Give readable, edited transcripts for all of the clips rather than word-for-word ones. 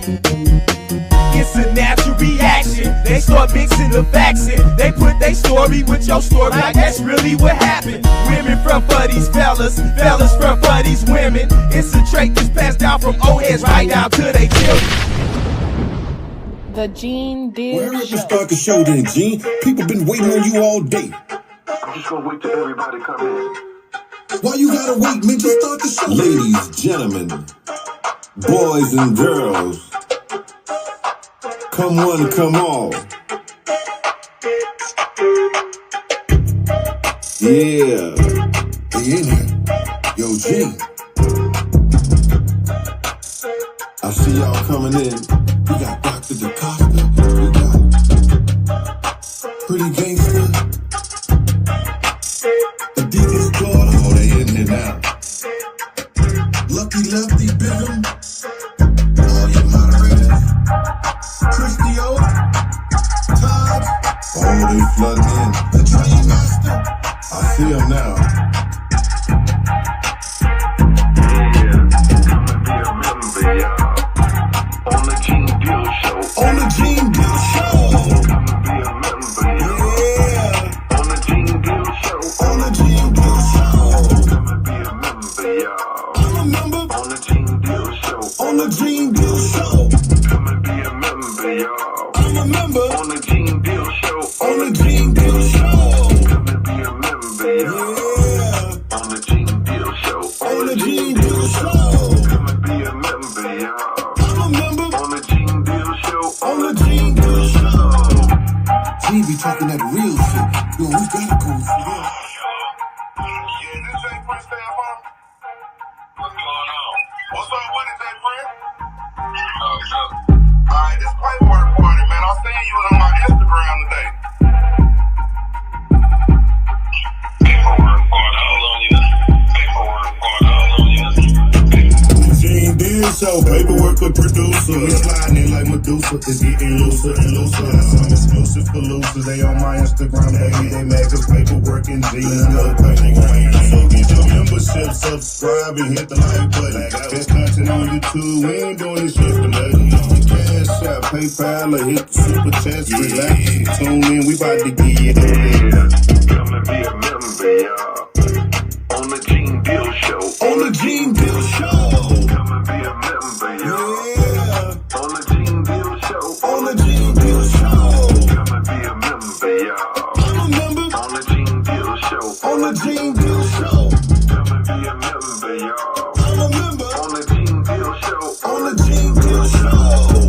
It's a natural reaction. They start mixing the facts in. They put their story with your story, like that's really what happened. Women front for these fellas, fellas front for these women. It's a trait that's passed down from old heads right down to they children. The Gene Deal Well, hurry up Show. and start the show then, Gene. People been waiting on you all day. I'm just gonna wait till everybody come in. Why you gotta wait, man? Just start the show. Ladies, gentlemen, boys and girls, come one, come all. Yeah. They in here. Yo, Gene. I see y'all coming in. We got Dr. DaCosta. We got Pretty Gangster. The Deacon's daughter. Oh, they in here now. Lucky Lefty Bism. All your moderators. Christy O. Todd. Oh, they flooding in. The Dream Master. I see him now. On the Gene Deal Show. On the Gene Deal Show. Come and be a member, y'all. Yeah. On the Gene Deal Show. On the Gene Deal Show. Come and be a member, y'all. I'm a member. On the Gene Deal Show. On the Gene Deal Show. Come and be a member, y'all. I'm a member. On the Gene Deal Show. On the Gene Deal Show. Come and be a member, y'all. Yeah. On the Gene Deal Show. On the Gene Deal Show. Come and be a member, y'all. I'm a member. On the Gene Deal Show. On the Gene Deal Show. Gene be talking that real shit. Yo, we gotta go. Yeah, this Jay Prince stand for? What's going on? What's up with it, Jay Prince? Oh, sure. Alright, this paperwork party, man. I seen you on my Instagram today. Paperwork party, all on you. Paperwork party, all on you. Gene Deal Show, paperwork a producer. We sliding in like Medusa. It's getting looser and looser. Some exclusive for losers. They on my Instagram, baby. They mad cause paperwork and G's no paperwork. So get your membership, subscribe and hit the like button. Best content on YouTube. We ain't doing this shit for nothing. Cash App, PayPal, or hit the super chats. Relax, tune in. We about to get it on. Come and be a member, y'all. On the Gene Deal Show. On the Gene Deal Show. Come and be a member, y'all. Yeah. On the Gene Deal Show. On the Gene Deal Show. Come and be a member, y'all. I'm a member. On the Gene Deal Show. On the Gene Deal Show. Come and be a member, y'all. I'm a member. On the Gene Deal Show. On the Gene Deal Show.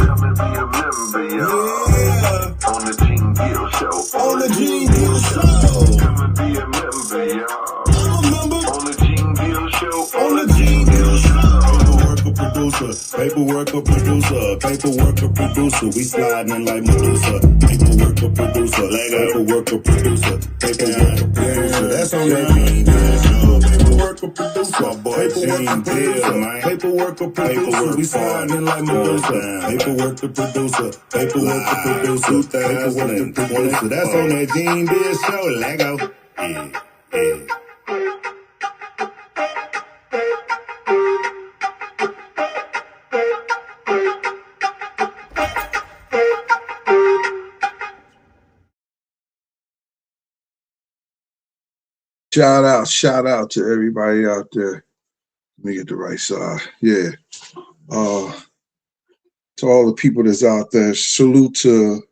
Come and be a member, y'all. Yeah. On the Gene Deal Show. On the Gene Deal Show. Come and be a member, y'all. I'm a member. On the Gene Deal Show. On the Gene Deal Show. Paperwork a producer. Paperwork a producer. Paperwork a producer. We sliding in like Medusa. Paperwork a producer. Paperwork a producer. Paperwork a producer. That's on that Gene Deal Show. Paperwork a producer. My boy Gene Deal, man. Paperwork a producer. We sliding in like Medusa. Paperwork a producer. Paperwork a producer. Paperwork a producer. That's on that Gene Deal Show. Lego. Yeah, yeah. Shout out to everybody out there. Let me get the right side. Yeah. To all the people that's out there, salute to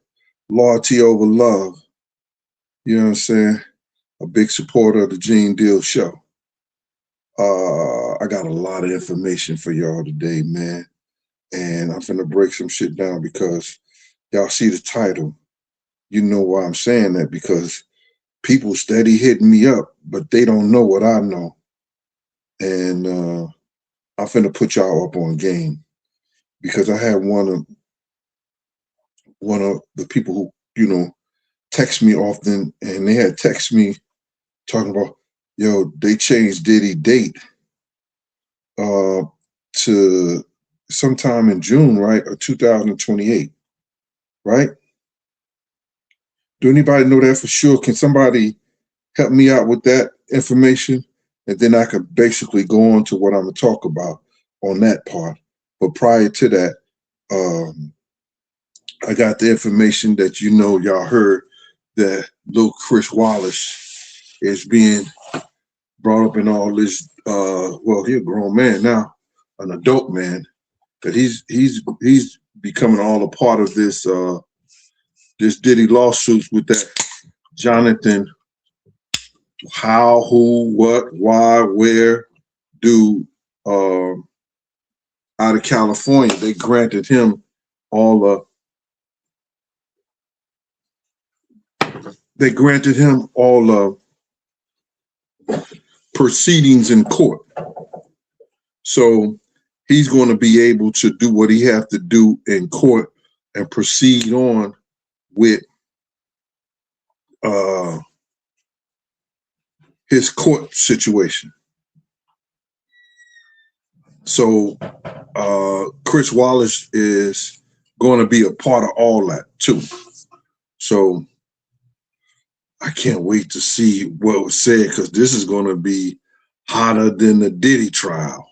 loyalty over love. You know what I'm saying? A big supporter of the Gene Deal Show. I got a lot of information for y'all today, man. And I'm finna break some shit down because y'all see the title. You know why I'm saying that, because people steady hitting me up, but they don't know what I know. And I'm finna put y'all up on game, because I had one of the people who, you know, text me often, and they had text me talking about, yo, they changed Diddy date to sometime in June, right, or 2028, right? Do anybody know that for sure? Can somebody help me out with that information? And then I could basically go on to what I'm gonna talk about on that part. But prior to that, I got the information that y'all heard that little Chris Wallace is being brought up in all this. Well, he's a grown man now, an adult man, that he's becoming all a part of this this Diddy lawsuits with that Jonathan. How, who, what, why, where, dude, out of California, they granted him all proceedings in court. So he's going to be able to do what he has to do in court and proceed on with his court situation. So Chris Wallace is going to be a part of all that too. So I can't wait to see what was said, because this is going to be hotter than the Diddy trial.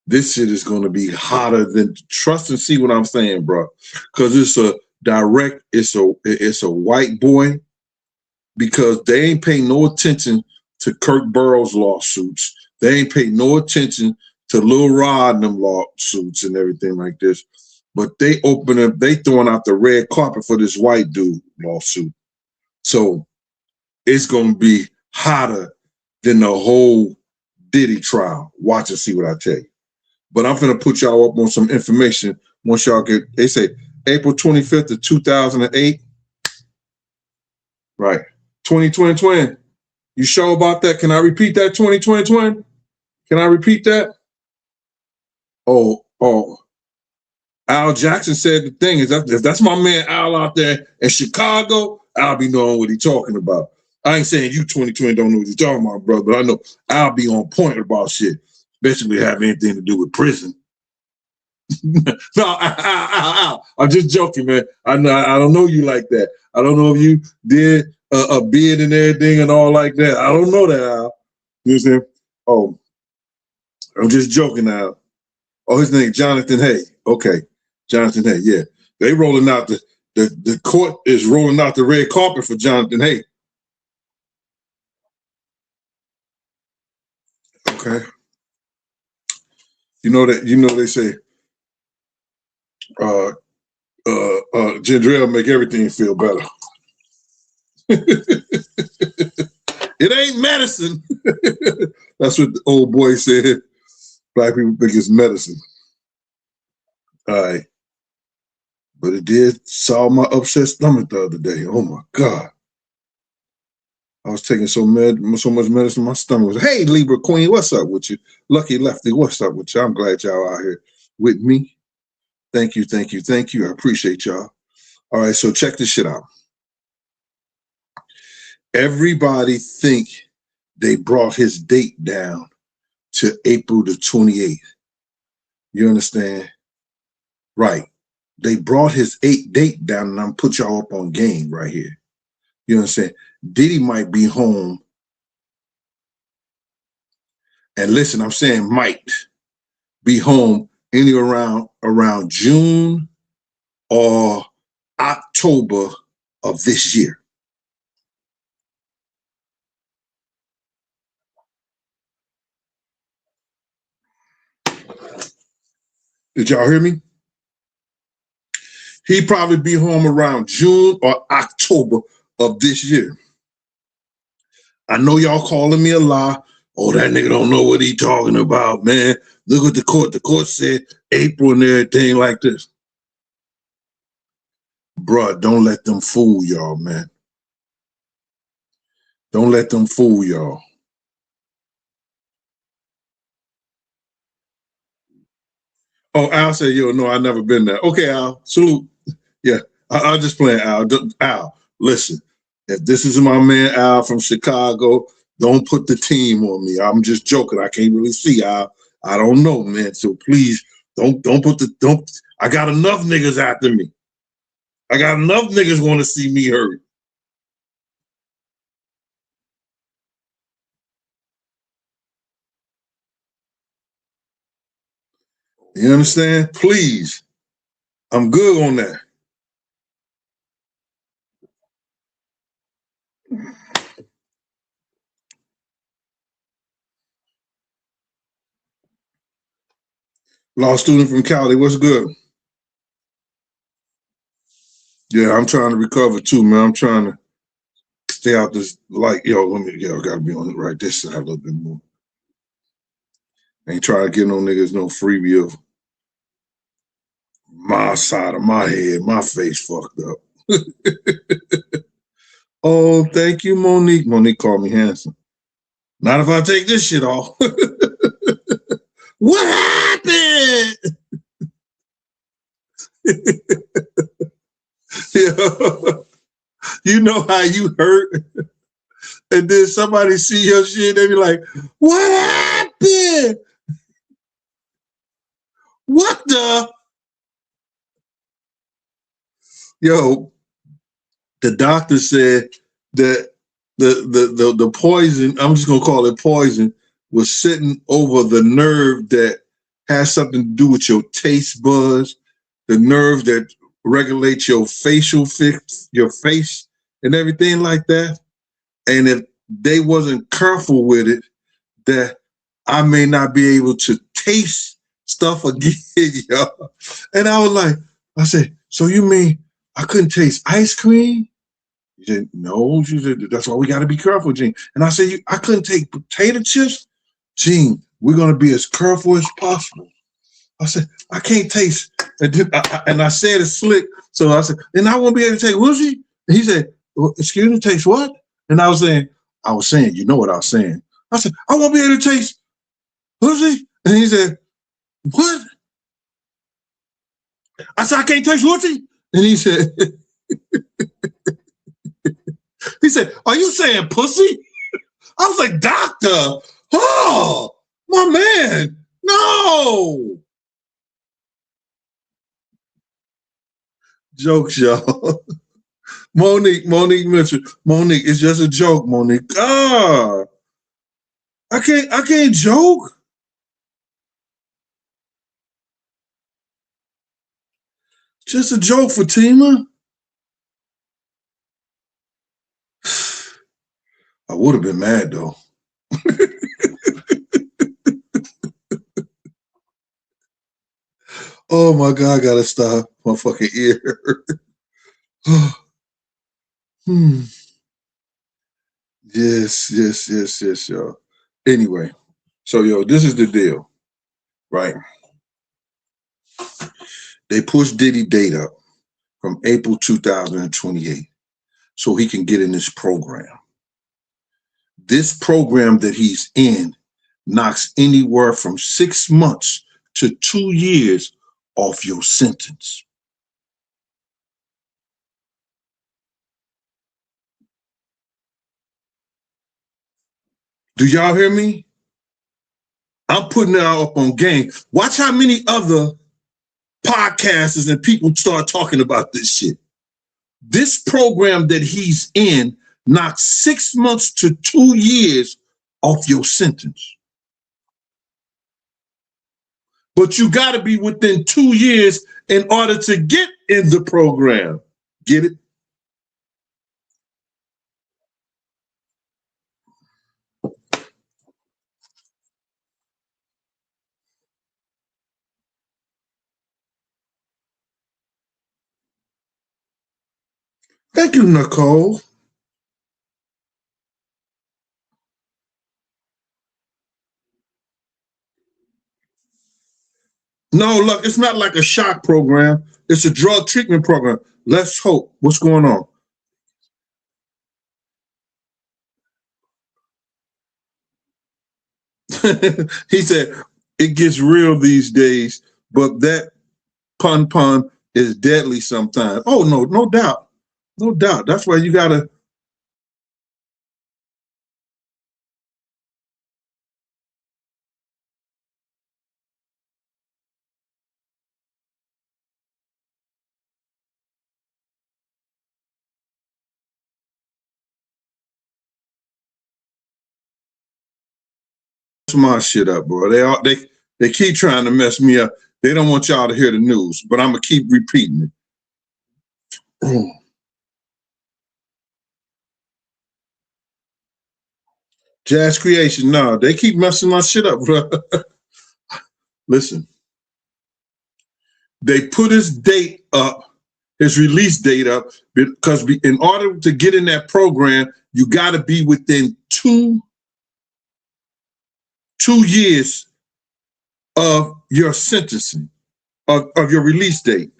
This shit is going to be hotter than, trust and see what I'm saying, bro. Because it's a white boy, because they ain't paying no attention to Kirk Burroughs lawsuits. They ain't paying no attention to Lil Rod and them lawsuits and everything like this. But they throwing out the red carpet for this white dude lawsuit. So it's going to be hotter than the whole Diddy trial. Watch and see what I tell you. But I'm going to put y'all up on some information once y'all get, they say April 25th of 2008. Right. 2020. You sure about that? Can I repeat that? 2020? Can I repeat that? Oh. Al Jackson said the thing is, if that's my man Al out there in Chicago, I'll be knowing what he's talking about. I ain't saying you 2020 don't know what you're talking about, brother, but I know I'll be on point about shit, especially if it have anything to do with prison. No, I'm just joking, man. I don't know you like that. I don't know if you did a bid and everything and all like that. I don't know that, Al. You know what I'm saying? Oh, I'm just joking, Al. Oh, his name Jonathan Hay. Okay, Jonathan Hay. Yeah, they rolling out the court is rolling out the red carpet for Jonathan Hay. Okay. They say ginger ale make everything feel better. It ain't medicine. That's what the old boy said. Black people think it's medicine. All right. But it did solve my upset stomach the other day. Oh my God. I was taking so much medicine, my stomach was, hey, Libra Queen, what's up with you? Lucky Lefty, what's up with you? I'm glad y'all out here with me. Thank you. I appreciate y'all. All right, so check this shit out. Everybody think they brought his date down to April the 28th. You understand? Right. They brought his date down, and I'm put y'all up on game right here. You know what I'm saying? Diddy might be home. And listen, I'm saying might be home anywhere around June or October of this year. Did y'all hear me? He'd probably be home around June or October of this year. I know y'all calling me a lie. Oh, that nigga don't know what he talking about, man. Look at the court. The court said April and everything like this. Bruh, don't let them fool y'all, man. Don't let them fool y'all. Oh, Al said, yo, no, I never been there. Okay, Al, salute. Yeah, I'll just play Al. Al, listen, if this is my man Al from Chicago, don't put the team on me. I'm just joking. I can't really see Al. I don't know, man. So please don't I got enough niggas after me. I got enough niggas want to see me hurt. You understand? Please. I'm good on that. Law student from Cali, what's good? Yeah, I'm trying to recover too, man. I'm trying to stay out this light. Yo, I gotta be on the right this side a little bit more. Ain't trying to get no niggas no freebie of my side of my head, my face fucked up. Oh, thank you, Monique. Monique called me handsome. Not if I take this shit off. What happened? You know how you hurt? And then somebody see your shit, they be like, what happened? What the? Yo, the doctor said that the poison, I'm just gonna call it poison, was sitting over the nerve that has something to do with your taste buds, the nerve that regulates your facial fix, your face and everything like that. And if they wasn't careful with it, that I may not be able to taste stuff again, y'all. And I was like, I said, so you mean I couldn't taste ice cream? She said, no. She said, that's why we got to be careful, Gene. And I said, I couldn't take potato chips? Gene, we're going to be as careful as possible. I said, I can't taste. And I said it slick. So I said, and I won't be able to take Woozy? And he said, well, excuse me, taste what? And I was saying, you know what I was saying. I said, I won't be able to taste Woozy? And he said, what? I said, I can't taste Woozy? And he said, are you saying pussy? I was like, doctor, oh, my man, no. Jokes, y'all. Monique Mitchell. Monique, it's just a joke, Monique. Ah, I can't joke. Just a joke, Fatima. I would have been mad though. Oh my God, I gotta stop. My fucking ear. Yes, y'all. Anyway, so yo, this is the deal, right? They pushed Diddy date up from April 2028 so he can get in this program. This program that he's in knocks anywhere from 6 months to 2 years off your sentence. Do y'all hear me? I'm putting it out up on game. Watch how many other podcasters and people start talking about this shit. This program that he's in knocks 6 months to 2 years off your sentence. But you got to be within 2 years in order to get in the program. Get it? Thank you, Nicole. No, look, it's not like a shock program. It's a drug treatment program. Let's hope. What's going on? He said, it gets real these days, but that pun is deadly sometimes. Oh, no doubt. No doubt. That's why you got to. My shit up, bro. They keep trying to mess me up. They don't want y'all to hear the news, but I'm gonna keep repeating it. Jazz Creation, no, they keep messing my shit up, bro. Listen, they put his date up, his release date up, because in order to get in that program, you got to be within two years of your sentencing, of your release date.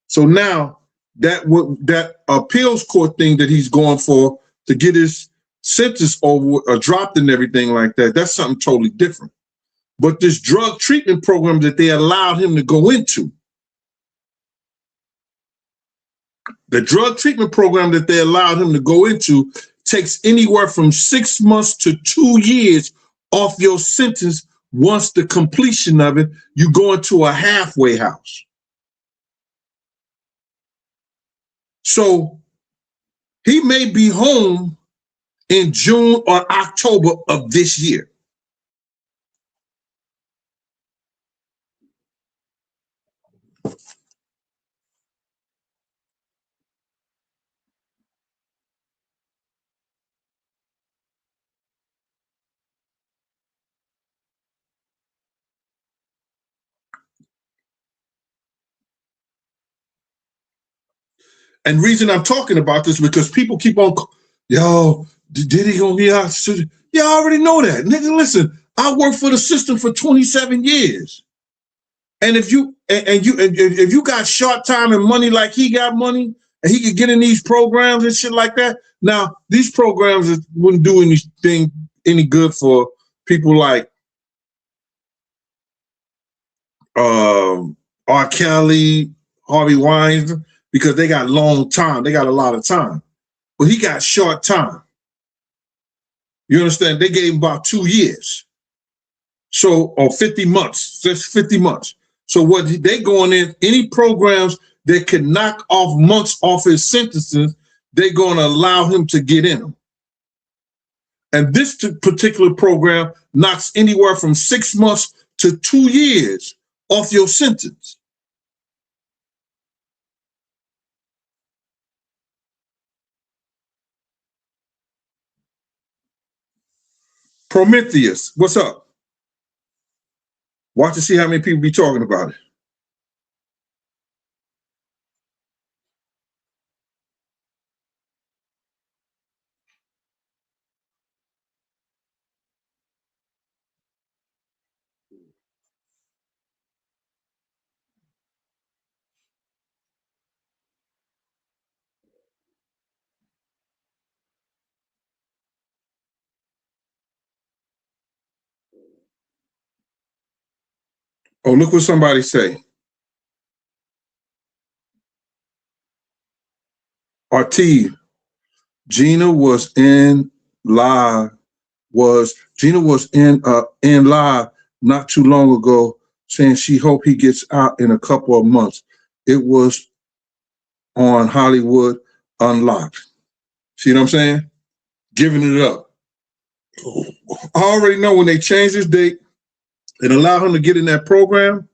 So now that appeals court thing that he's going for to get his sentence over or dropped and everything like that, that's something totally different. But this drug treatment program that they allowed him to go into, the drug treatment program that they allowed him to go into takes anywhere from 6 months to 2 years off your sentence. Once the completion of it, you go into a halfway house. So he may be home in June or October of this year. And reason I'm talking about this because people keep on, yo, Diddy gonna be out? Yeah, I already know that. Nigga, listen, I worked for the system for 27 years. And if you got short time and money like he got money, and he could get in these programs and shit like that. Now, these programs wouldn't do anything any good for people like R. Kelly, Harvey Weinstein, because they got long time. They got a lot of time. But he got short time. You understand? They gave him about 2 years. So, or 50 months, just 50 months. So what they going in, any programs that can knock off months off his sentences, they're going to allow him to get in them. And this particular program knocks anywhere from 6 months to 2 years off your sentence. Prometheus, what's up? Watch to see how many people be talking about it. Oh, look what somebody say. RT, Gina was in live. Gina was in live not too long ago saying she hope he gets out in a couple of months. It was on Hollywood Unlocked. See what I'm saying? Giving it up. I already know when they change his date and allow him to get in that program,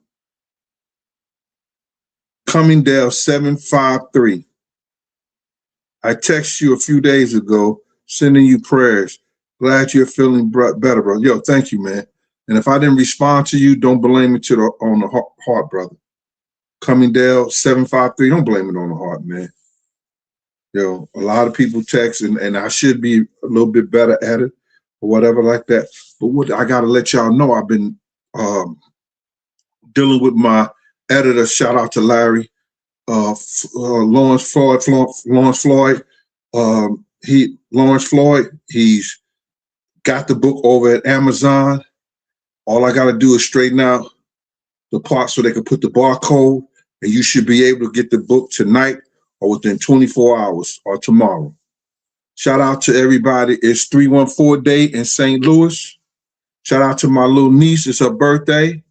coming down 753. I texted you a few days ago, sending you prayers. Glad you're feeling better, bro. Yo, thank you, man. And if I didn't respond to you, don't blame it on the heart, brother. Coming down 753. Don't blame it on the heart, man. Yo, a lot of people text, and I should be a little bit better at it or whatever like that. But what I got to let y'all know, I've been dealing with my editor. Shout out to Larry, Lawrence Floyd. Lawrence Floyd. He's got the book over at Amazon. All I got to do is straighten out the part so they can put the barcode, and you should be able to get the book tonight or within 24 hours or tomorrow. Shout out to everybody. It's 314 Day in St. Louis. Shout out to my little niece. It's her birthday.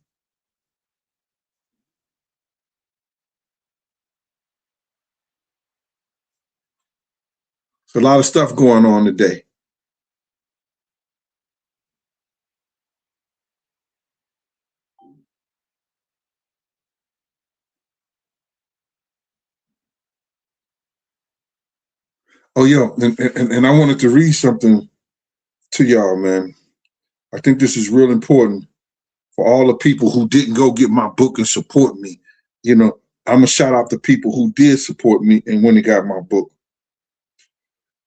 There's a lot of stuff going on today. Oh, yeah, and I wanted to read something to y'all, man. I think this is real important for all the people who didn't go get my book and support me. You know, I'm gonna shout out the people who did support me and when they got my book.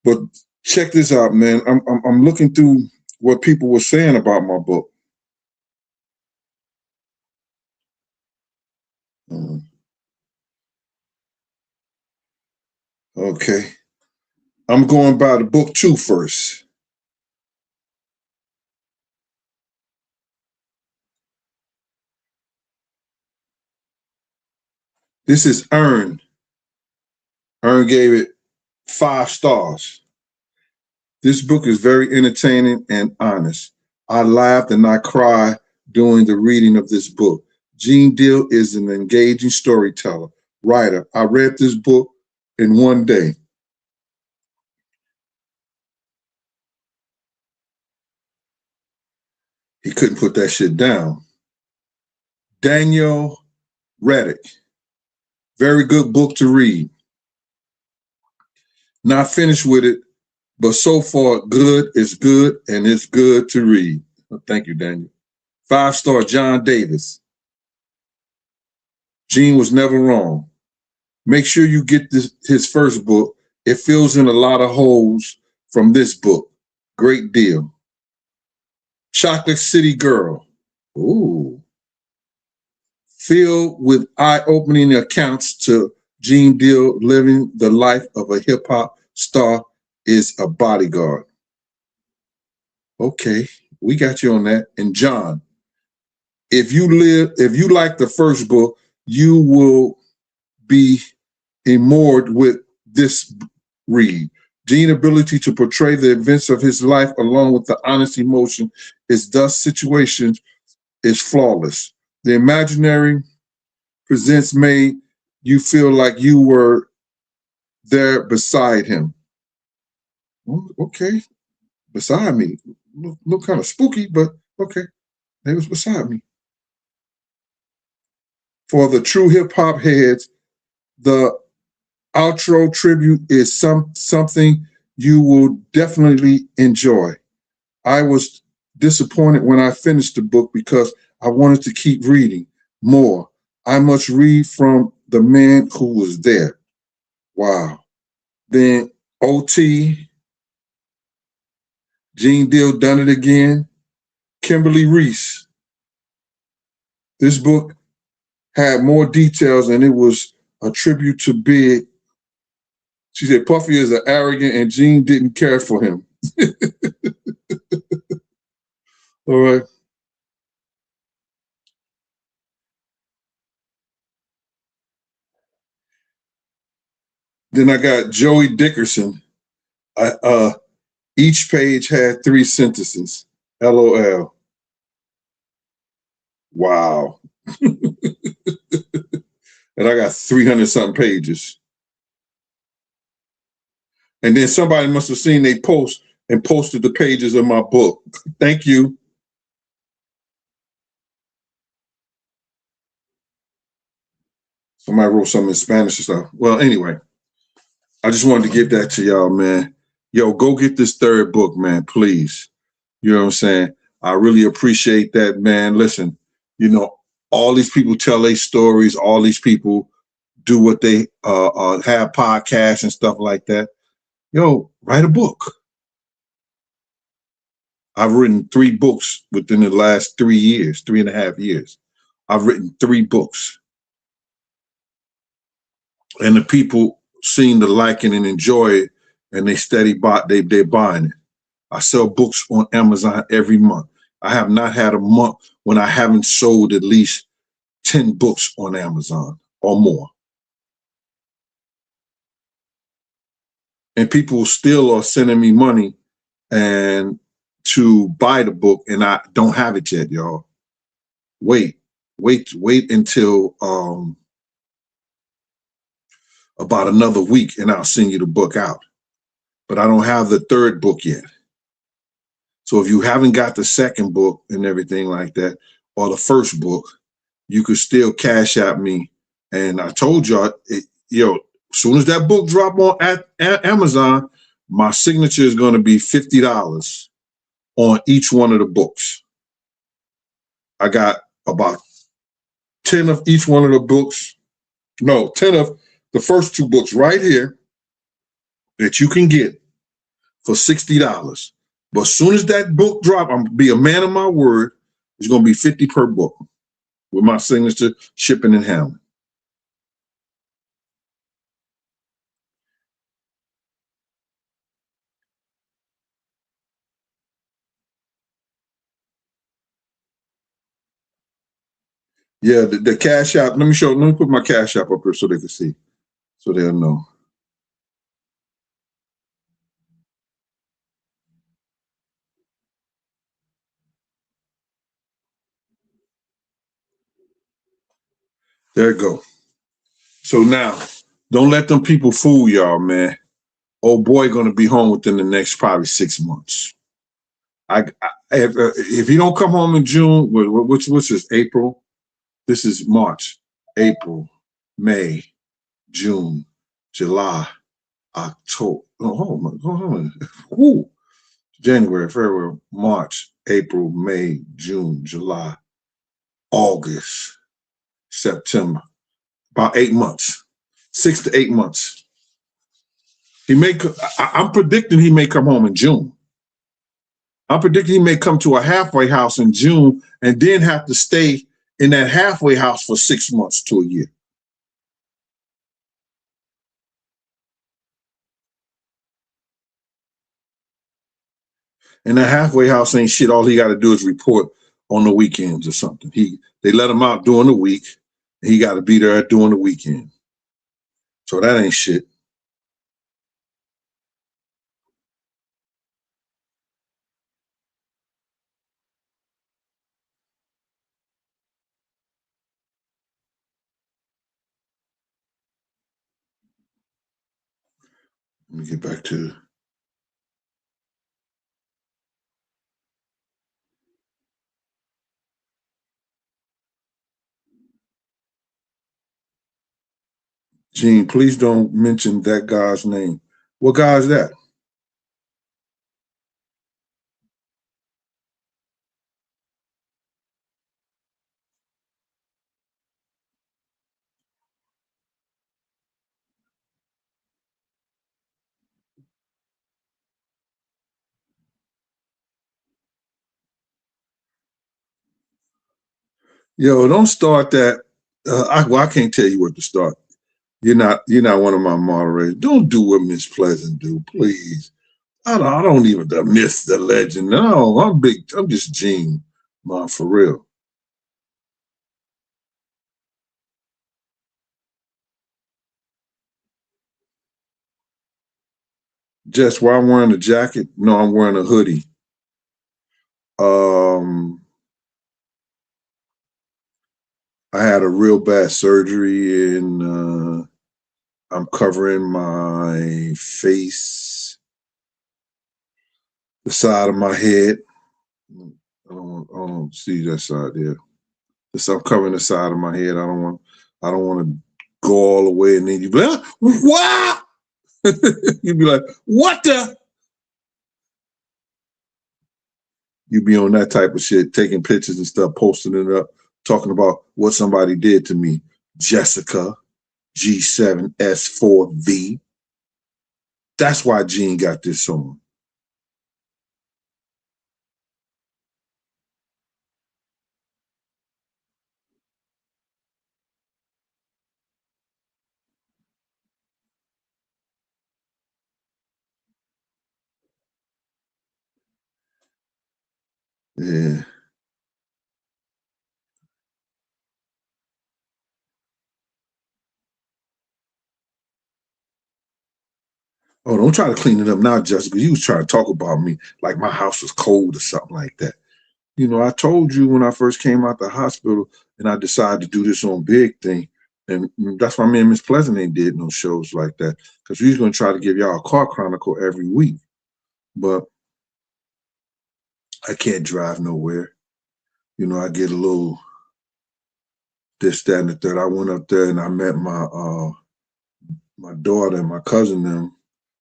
But check this out, man. I'm looking through what people were saying about my book. Okay, I'm going by the book 2 first. This is Earn. Earn gave it 5 stars. This book is very entertaining and honest. I laughed and I cried during the reading of this book. Gene Deal is an engaging storyteller, writer. I read this book in one day. He couldn't put that shit down. Daniel Reddick, very good book to read. Not finished with it, but so far good is good and it's good to read. Thank you, Daniel. 5-star John Davis. Gene was never wrong. Make sure you get his first book. It fills in a lot of holes from this book. Great deal. Chocolate City Girl. Ooh. Filled with eye-opening accounts to Gene Deal living the life of a hip-hop star is a bodyguard. Okay, we got you on that. And John, if you like the first book, you will be enamored with this read. Gene's ability to portray the events of his life along with the honest emotion is thus situations is flawless. The imaginary presents made you feel like you were there beside him. Okay, beside me. Look kind of spooky, but okay. They was beside me. For the true hip hop heads, the outro tribute is something you will definitely enjoy. I was disappointed when I finished the book because I wanted to keep reading more. I must read from the man who was there. Wow. Then OT, Gene Deal done it again. Kimberly Reese. This book had more details and it was a tribute to Big. She said Puffy is an arrogant and Gene didn't care for him. All right. Then I got Joey Dickerson. Each page had 3 sentences. LOL. Wow. And I got 300 something pages. And then somebody must have seen they post and posted the pages of my book. Thank you. Somebody wrote something in Spanish or stuff. Well, anyway, I just wanted to give that to y'all, man. Yo, go get this 3rd book, man, please. You know what I'm saying? I really appreciate that, man. Listen, you know, all these people tell their stories. All these people do what they have podcasts and stuff like that. Yo, write a book. I've written 3 books within the last 3 years, 3.5 years. I've written 3 books. And the people seem to like it and enjoy it, and they're buying it. I sell books on Amazon every month. I have not had a month when I haven't sold at least 10 books on Amazon or more. And people still are sending me money and to buy the book, and I don't have it yet, y'all. Wait until about another week and I'll send you the book out. But I don't have the 3rd book yet. So if you haven't got the 2nd book and everything like that, or the 1st book, you could still cash out me. And I told y'all, as soon as that book drop on at Amazon, My signature is going to be $50 on each one of the books. I got about 10 of each one of the books. No, 10 of the first 2 books right here that you can get for $60. But as soon as that book drop, I'm gonna be a man of my word. It's gonna be $50 per book with my signature, shipping and handling. Yeah, the Cash App. Let me put my Cash App up here so they can see, so they'll know. There you go. So now, don't let them people fool y'all, man. Old boy gonna be home within the next probably 6 months. If he don't come home in June, what's this? April. This is March, April, May, June, July, October. Oh, hold on. Woo. January, February, March, April, May, June, July, August, September. About 8 months, 6 to 8 months. I'm predicting he may come home in June. I'm predicting he may come to a halfway house in June and then have to stay in that halfway house for 6 months to a year. And that halfway house ain't shit. All he got to do is report on the weekends or something. They let him out during the week. And he got to be there during the weekend. So that ain't shit. Let me get back to Gene. Please don't mention that guy's name. What guy is that? Yo, don't start that. I can't tell you what to start. You're not one of my moderators. Don't do what Miss Pleasant do, please. I don't even the myth, the legend. No, I'm big. I'm just Gene, man, for real. Just why I'm wearing a jacket? No, I'm wearing a hoodie. I had a real bad surgery and I'm covering my face, the side of my head. I don't see that side there. I'm covering the side of my head. I don't want to go all the way and then you be like, wow. You'd be like, what the? You be on that type of shit, taking pictures and stuff, posting it up, talking about what somebody did to me. Jessica, G7S4V. That's why Gene got this song. Yeah. Oh, don't try to clean it up now, Jessica. You was trying to talk about me like my house was cold or something like that. You know, I told you when I first came out the hospital and I decided to do this on Big Thing. And that's why me and Miss Pleasant ain't did no shows like that. Because we was going to try to give y'all a car chronicle every week. But I can't drive nowhere. You know, I get a little this, that, and the third. I went up there and I met my daughter and my cousin them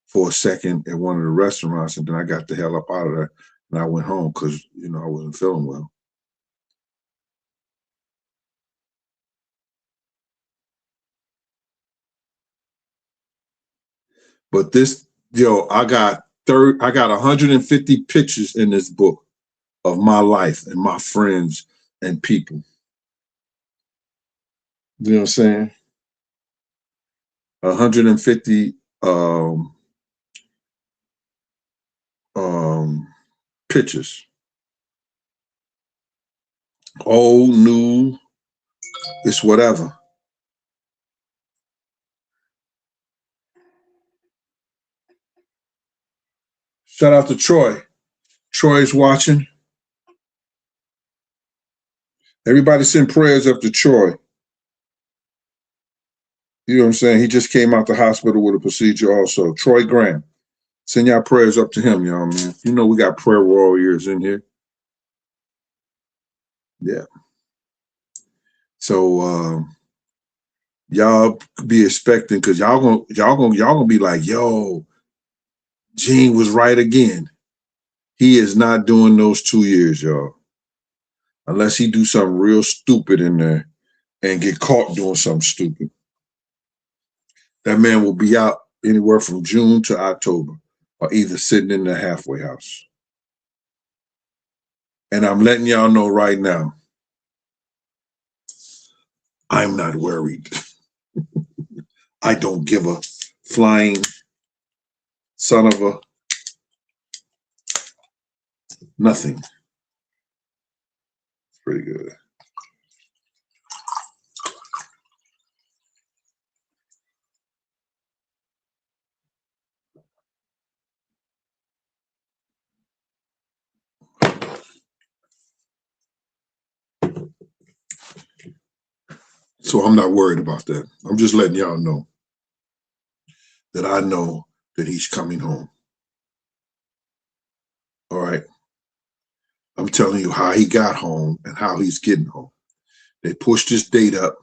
for a second at one of the restaurants, and then I got the hell up out of there and I went home because I wasn't feeling well. But this, I got 150 pictures in this book of my life and my friends and people. You know what I'm saying? 150 pictures. Old, new, it's whatever. Shout out to Troy. Troy's watching. Everybody send prayers up to Troy. You know what I'm saying? He just came out the hospital with a procedure also. Troy Graham. Send y'all prayers up to him, y'all, man. We got prayer warriors in here. Yeah. So y'all be expecting, because y'all gonna be like, yo, Gene was right again. He is not doing those 2 years, y'all. Unless he do something real stupid in there and get caught doing something stupid. That man will be out anywhere from June to October, or either sitting in the halfway house. And I'm letting y'all know right now, I'm not worried. I don't give a flying son of a nothing. It's pretty good. So I'm not worried about that. I'm just letting y'all know that I know that he's coming home. All right. I'm telling you how he got home and how he's getting home. They pushed his date up.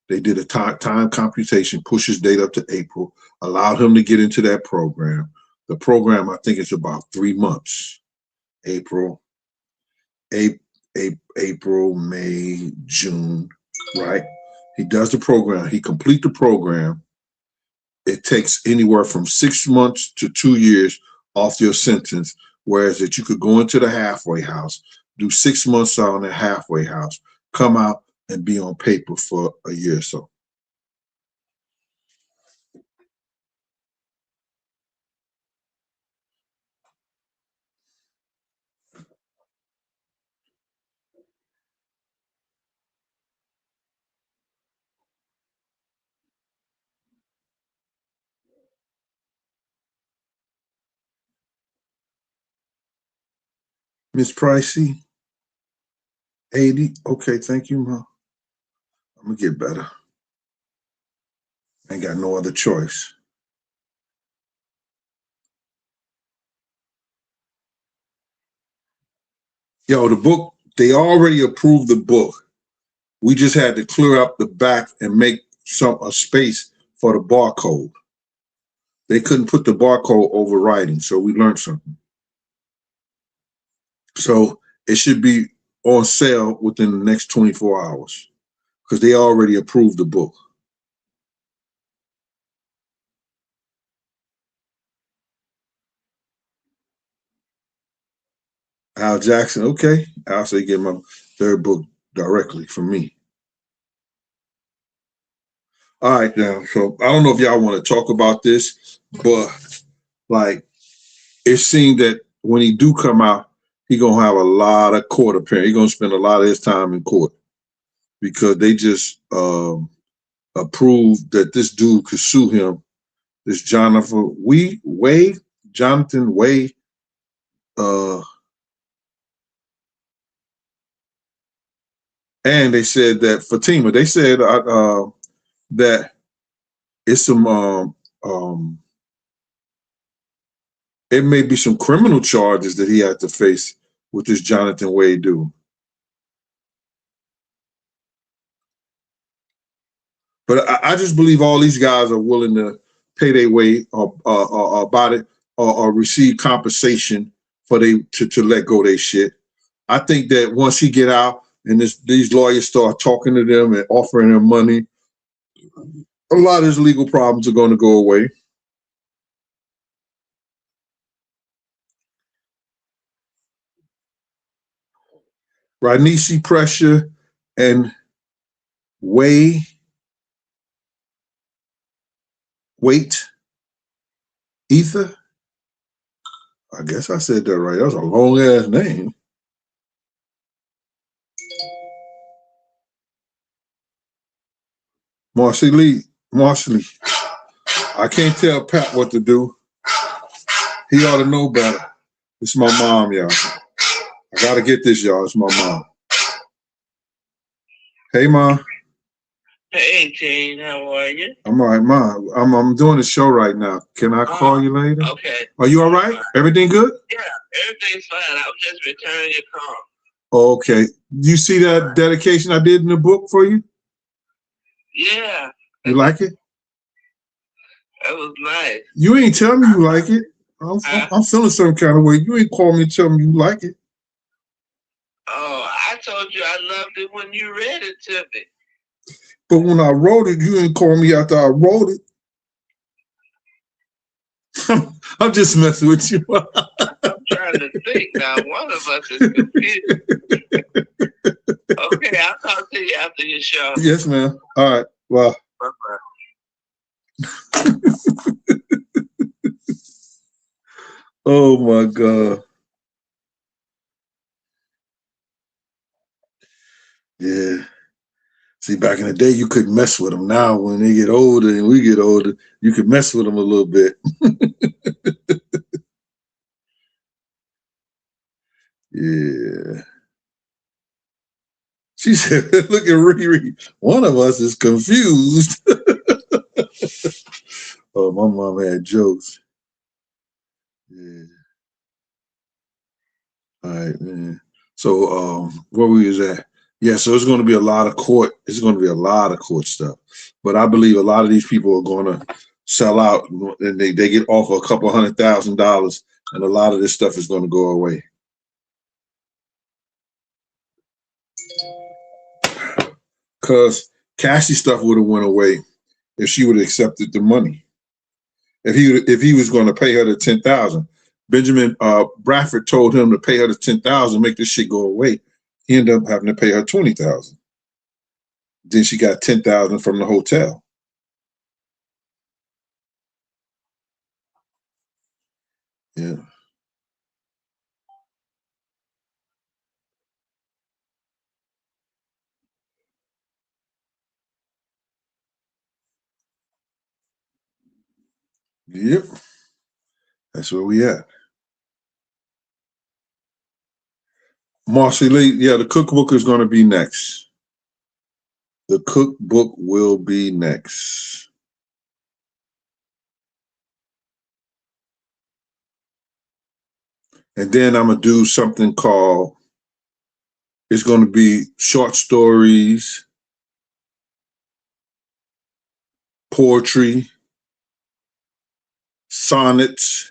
They did a time computation, pushed his date up to April, allowed him to get into that program. The program, I think, is about 3 months. April, May, June, right? He does the program. He completes the program. It takes anywhere from 6 months to 2 years off your sentence, whereas that you could go into the halfway house, do 6 months on the halfway house, come out and be on paper for a year or so. Miss Pricey, 80. Okay, thank you, Ma. I'm gonna get better. Ain't got no other choice. Yo, the book, they already approved the book. We just had to clear up the back and make a space for the barcode. They couldn't put the barcode over writing, so we learned something. So it should be on sale within the next 24 hours because they already approved the book. Al Jackson, okay. I'll say get my third book directly from me. All right, now. So I don't know if y'all want to talk about this, but like it seemed that when he do come out, he gonna have a lot of court appearance. He gonna spend a lot of his time in court because they just approved that this dude could sue him. This Jonathan Wade, and they said that Fatima, they said that it's some it may be some criminal charges that he had to face with this Jonathan Wade dude. But I just believe all these guys are willing to pay their way or about it or receive compensation for to let go their shit. I think that once he get out and these lawyers start talking to them and offering them money, a lot of his legal problems are going to go away. Ranisi Pressure and Wait, Ether. I guess I said that right. That was a long ass name. Marcy Lee. I can't tell Pat what to do. He ought to know better. It's my mom, y'all. I gotta get this, y'all. It's my mom. Hey, Mom. Hey, Jane, how are you? I'm all right, Mom. I'm doing a show right now. Can I call you later? Okay. Are you all right? Everything good? Yeah, everything's fine. I was just returning your call. Okay. You see that dedication I did in the book for you? Yeah. You like it? That was nice. You ain't tell me you like it. I'm feeling some kind of way. You ain't call me and tell me you like it. Oh, I told you I loved it when you read it to me. But when I wrote it, you ain't call me after I wrote it. I'm just messing with you. I'm trying to think now. One of us is confused. Okay, I'll talk to you after your show. Yes, ma'am. All right. Well. Bye-bye. Oh my God. Yeah. See, back in the day, you couldn't mess with them. Now, when they get older and we get older, you can mess with them a little bit. Yeah. She said, look at Riri. One of us is confused. Oh, my mom had jokes. Yeah. All right, man. So where we was at? Yeah, so it's going to be a lot of court. It's going to be a lot of court stuff. But I believe a lot of these people are going to sell out and they get off a couple $100,000 and a lot of this stuff is going to go away. Because Cassie stuff would have went away if she would have accepted the money. If he was going to pay her the $10,000, Benjamin Bradford told him to pay her the $10,000, make this shit go away. He ended up having to pay her $20,000. Then she got $10,000 from the hotel. Yeah. Yep. That's where we at. Marcy Lee, yeah, the cookbook is going to be next. The cookbook will be next. And then I'm going to do something called, it's going to be short stories, poetry, sonnets,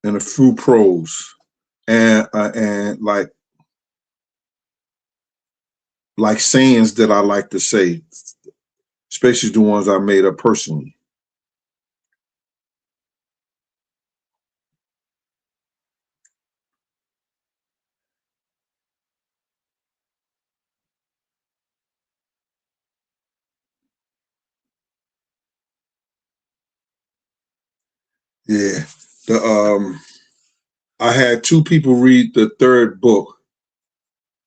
and a few prose. And like sayings that I like to say, especially the ones I made up personally. Yeah. I had two people read the third book,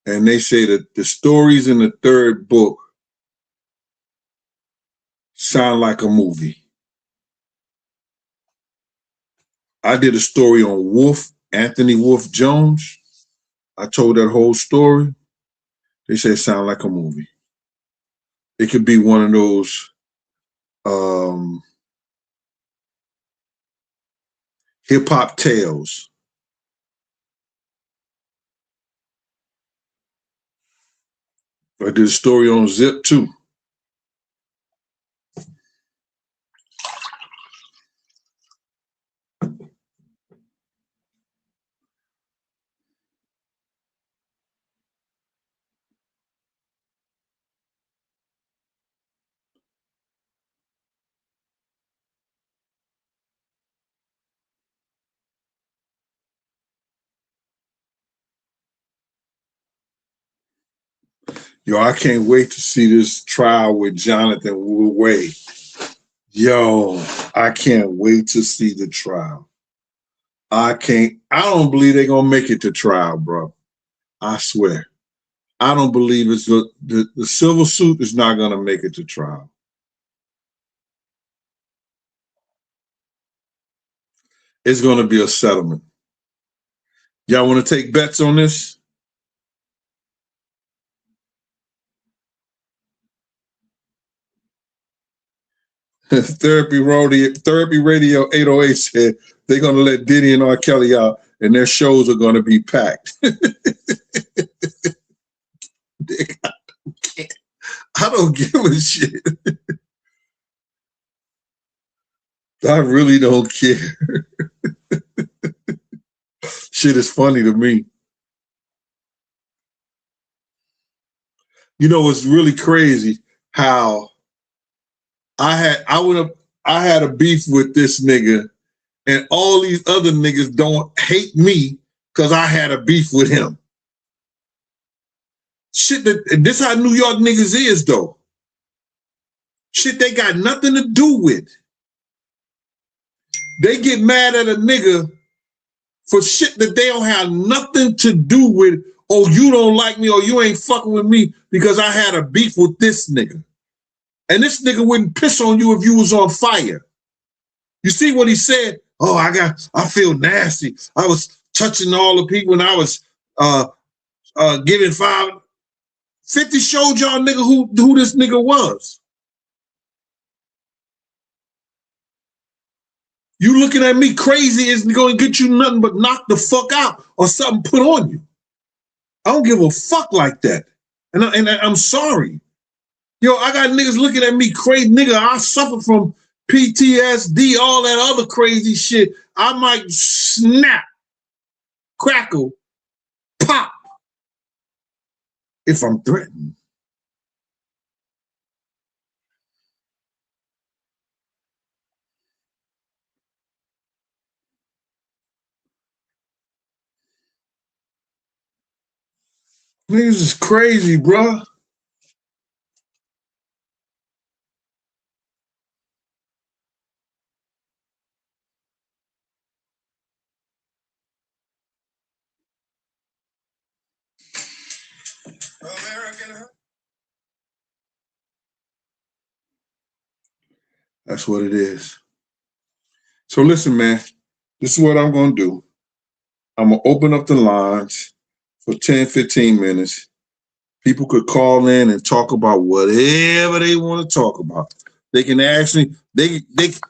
and they say that the stories in the third book sound like a movie. I did a story on Anthony Wolf Jones. I told that whole story. They said it sounded like a movie. It could be one of those hip hop tales. I did a story on Zip too. Yo, I can't wait to see this trial with Jonathan Way. Yo, I can't wait to see the trial. I don't believe they're gonna make it to trial, bro. I swear. I don't believe it's the civil suit is not gonna make it to trial. It's gonna be a settlement. Y'all want to take bets on this? Therapy Radio 808 said they're gonna let Diddy and R. Kelly out, and their shows are gonna be packed. I don't give a shit. I really don't care. Shit is funny to me. You know, it's really crazy how I had a beef with this nigga, and all these other niggas don't hate me because I had a beef with him. Shit, this how New York niggas is though. Shit they got nothing to do with. They get mad at a nigga for shit that they don't have nothing to do with. Oh, you don't like me, or you ain't fucking with me because I had a beef with this nigga. And this nigga wouldn't piss on you if you was on fire. You see what he said? Oh, I feel nasty. I was touching all the people and I was giving 50 showed y'all nigga who this nigga was. You looking at me crazy is going to get you nothing but knock the fuck out or something put on you. I don't give a fuck like that. And I'm sorry. Yo, I got niggas looking at me crazy. Nigga, I suffer from PTSD, all that other crazy shit. I might snap, crackle, pop if I'm threatened. Niggas is crazy, bruh. That's what it is. So listen, man, this is what I'm going to do. I'm going to open up the lines for 10, 15 minutes. People could call in and talk about whatever they want to talk about. They can actually,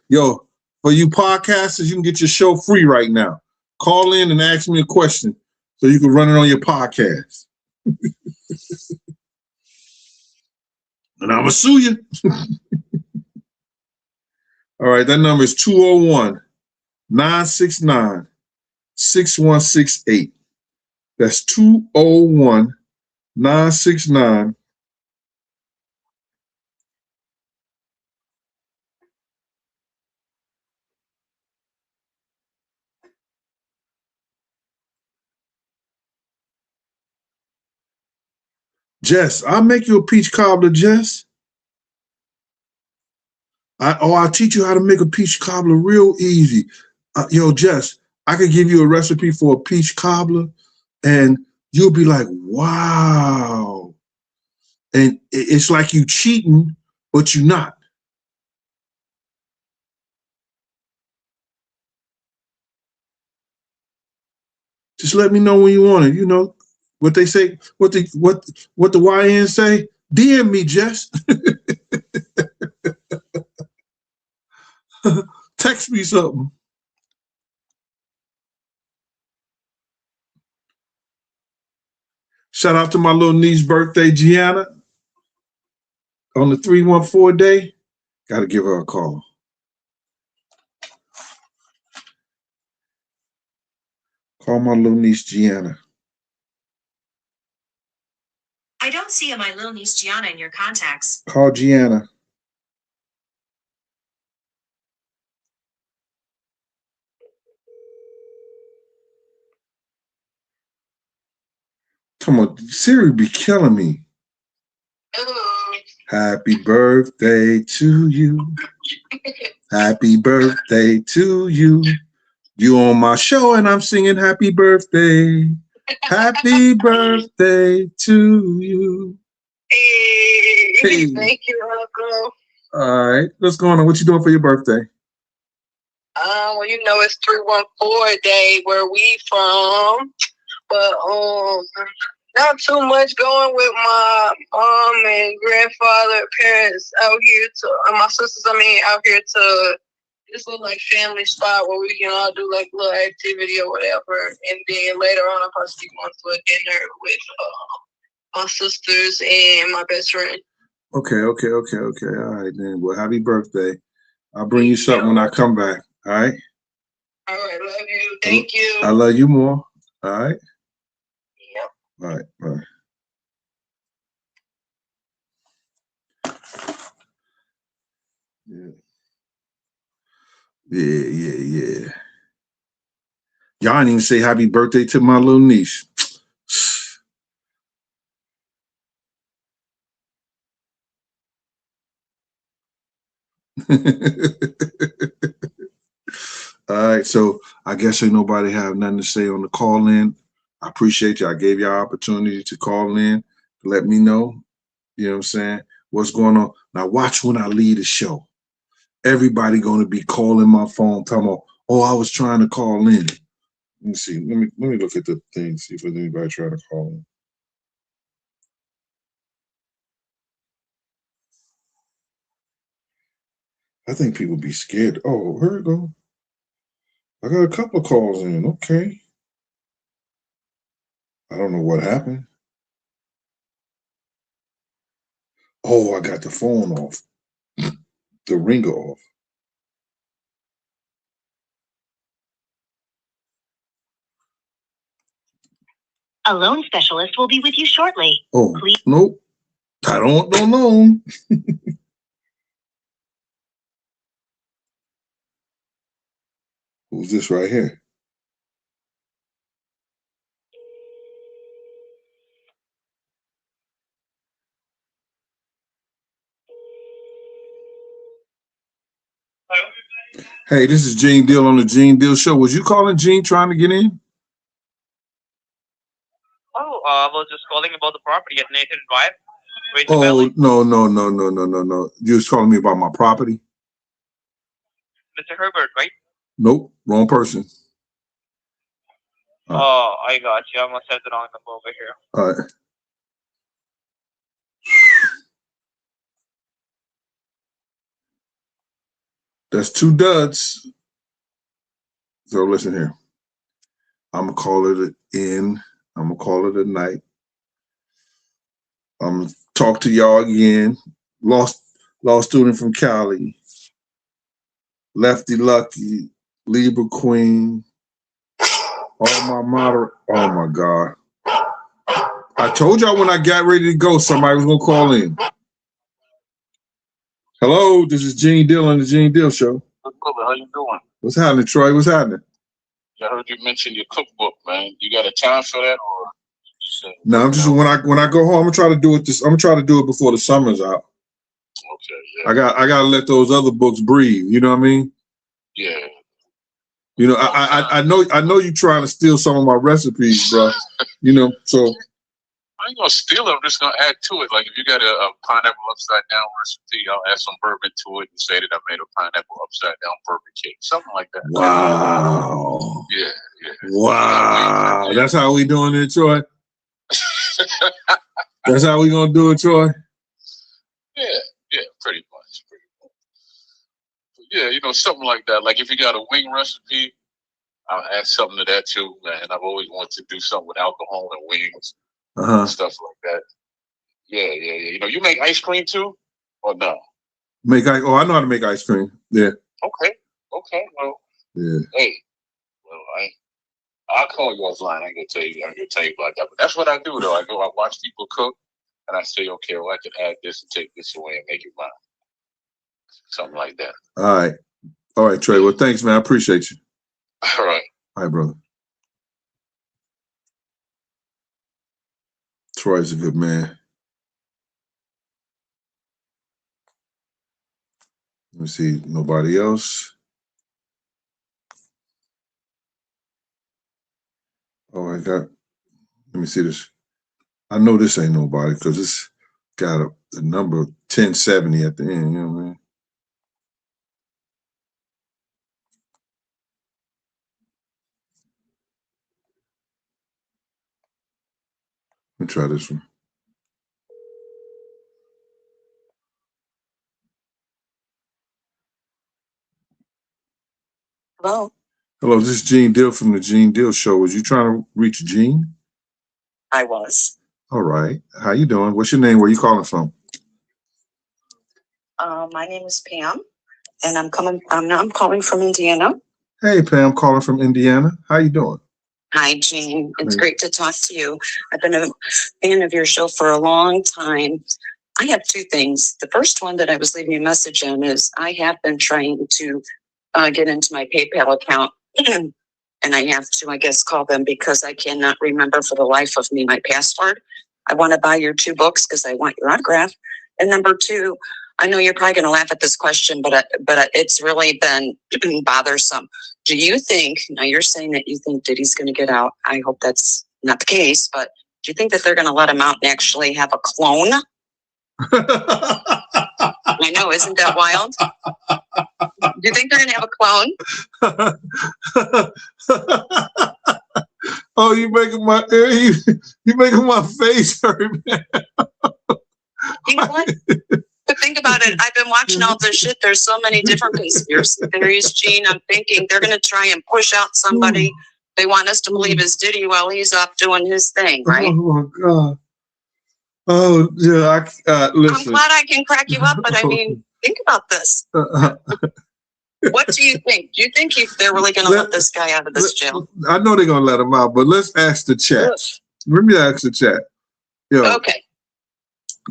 yo, for you podcasters, you can get your show free right now. Call in and ask me a question so you can run it on your podcast. And I'm going to sue you. All right, that number is 201-969-6168. That's 201-969. Jess, I'll make you a peach cobbler, Jess. I'll teach you how to make a peach cobbler real easy. Yo, Jess, I could give you a recipe for a peach cobbler, and you'll be like, wow. And it's like you cheating, but you're not. Just let me know when you want it. You know what they say, what the YN say? DM me, Jess. Text me something. Shout out to my little niece's birthday, Gianna, on the 314 day. Got to give her a call. Call my little niece, Gianna. I don't see my little niece Gianna in your contacts. Call Gianna. Come on, Siri be killing me. Hello. Happy birthday to you. Happy birthday to you. You on my show and I'm singing happy birthday. Happy birthday to you. Hey. Thank you, Uncle. All right. What's going on? What you doing for your birthday? Well, you know it's 314 day where we from, but not too much going with my mom and grandfather, parents out here my sisters. Out here to this little like family spot where we can all do like little activity or whatever, and then later on I'll probably be going to a dinner with my sisters and my best friend. Okay. All right then. Well, happy birthday. I'll bring you something when I come back. All right. All right, love you. Thank you. I love you more. All right. Yep. All right. All right. Yeah. Y'all didn't even say happy birthday to my little niece. All right, so I guess ain't nobody have nothing to say on the call in. I appreciate you. I gave y'all opportunity to call in to let me know, you know what I'm saying, what's going on. Now watch when I leave the show. Everybody gonna be calling my phone, talking about, oh, I was trying to call in. Let me see. Let me look at the thing, see if there's anybody trying to call in. I think people be scared. Oh, here we go. I got a couple of calls in. Okay. I don't know what happened. Oh, I got the phone off. The ringer off. A loan specialist will be with you shortly. Oh, please. Nope. I don't want no loan. Who's this right here? Hey, this is Gene Deal on the Gene Deal Show. Was you calling Gene trying to get in? Oh, I was just calling about the property at Nathan Drive. Oh, no. You was calling me about my property? Mr. Herbert, right? Nope, wrong person. Oh, I got you. I must have the wrong number over here. All right. That's two duds. So listen here. I'm gonna call it in. I'm gonna call it a night. I'm gonna talk to y'all again. Lost student from Cali. Lefty Lucky, Libra Queen. All my moderate. Oh my God. I told y'all when I got ready to go, somebody was gonna call in. Hello, this is Gene Deal on the Gene Deal Show. How you doing? What's happening, Troy? What's happening? I heard you mention your cookbook, man. You got a time for that, or? No, I'm just when I go home, I'm gonna try to do it. I'm gonna try to do it before the summer's out. Okay. Yeah. I gotta let those other books breathe. You know what I mean? Yeah. You know, I know you trying to steal some of my recipes, bro. You know, so. I ain't gonna steal it. I'm just gonna add to it. Like if you got a pineapple upside down recipe, I'll add some bourbon to it and say that I made a pineapple upside down bourbon cake, something like that. Wow. Yeah. Wow. That's how we doing it, Troy. That's how we gonna do it, Troy. Yeah, pretty much. But yeah, you know, something like that. Like if you got a wing recipe, I'll add something to that too, man. I've always wanted to do something with alcohol and wings. Stuff like that. Yeah. You know, you make ice cream too, or no? Oh, I know how to make ice cream. Yeah. Okay. Well. Yeah. Hey. Well, I'll call you offline. I'm gonna tell you about that. But that's what I do though. I watch people cook, and I say, okay, well, I can add this and take this away and make it mine. Something like that. All right, Trey. Well, thanks, man. I appreciate you. All right. All right, brother. Troy's a good man. Let me see. Nobody else. Oh, I got. Let me see this. I know this ain't nobody because it's got a number 1070 at the end. You know what I mean? Let me try this one. Hello. Hello, this is Gene Deal from the Gene Deal Show. Was you trying to reach Gene? I was. All right. How you doing? What's your name? Where you calling from? My name is Pam, and I'm calling from Indiana. Hey, Pam, calling from Indiana. How you doing? Hi, Gene. It's Hey. great to talk to you. I've been a fan of your show for a long time. I have two things. The first one that I was leaving a message in is I have been trying to get into my PayPal account, and I have to, I guess, call them because I cannot remember for the life of me my password. I want to buy your 2 books because I want your autograph. And number 2, I know you're probably going to laugh at this question, but it's really been bothersome. Do you think, now you're saying that you think Diddy's going to get out. I hope that's not the case, but do you think that they're going to let him out and actually have a clone? I know, isn't that wild? Do you think they're going to have a clone? Oh, you making my face hurt, man. You know what? But think about it. I've been watching all this shit. There's so many different conspiracy theories, Gene. I'm thinking they're going to try and push out somebody they want us to believe is Diddy while he's off doing his thing, right? Oh my God. Oh yeah. Listen. I'm glad I can crack you up, but I mean, think about this. What do you think? Do you think they're really going to let this guy out of this jail? I know they're going to let him out, but let's ask the chat. Let me ask the chat. Yo, okay.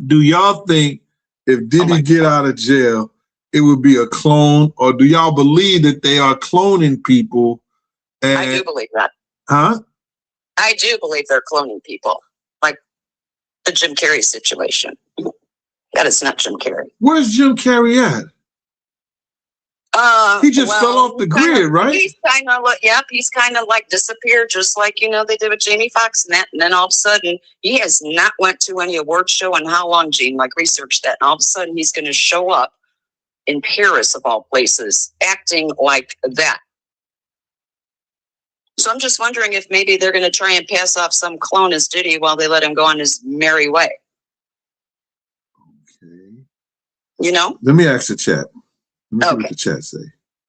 Do y'all think if Diddy get out of jail, it would be a clone, or do y'all believe that they are cloning people? And, I do believe that. Huh? I do believe they're cloning people, like the Jim Carrey situation. That is not Jim Carrey. Where's Jim Carrey at? He just fell off the grid, right? He's kind of like, he's kind of like disappeared, just like, they did with Jamie Foxx and that. And then all of a sudden, he has not went to any award show in how long, Gene? Like, research that. And all of a sudden, he's going to show up in Paris, of all places, acting like that. So I'm just wondering if maybe they're going to try and pass off some clone as Diddy while they let him go on his merry way. Okay. Let me ask the chat. Let me see what the chat say.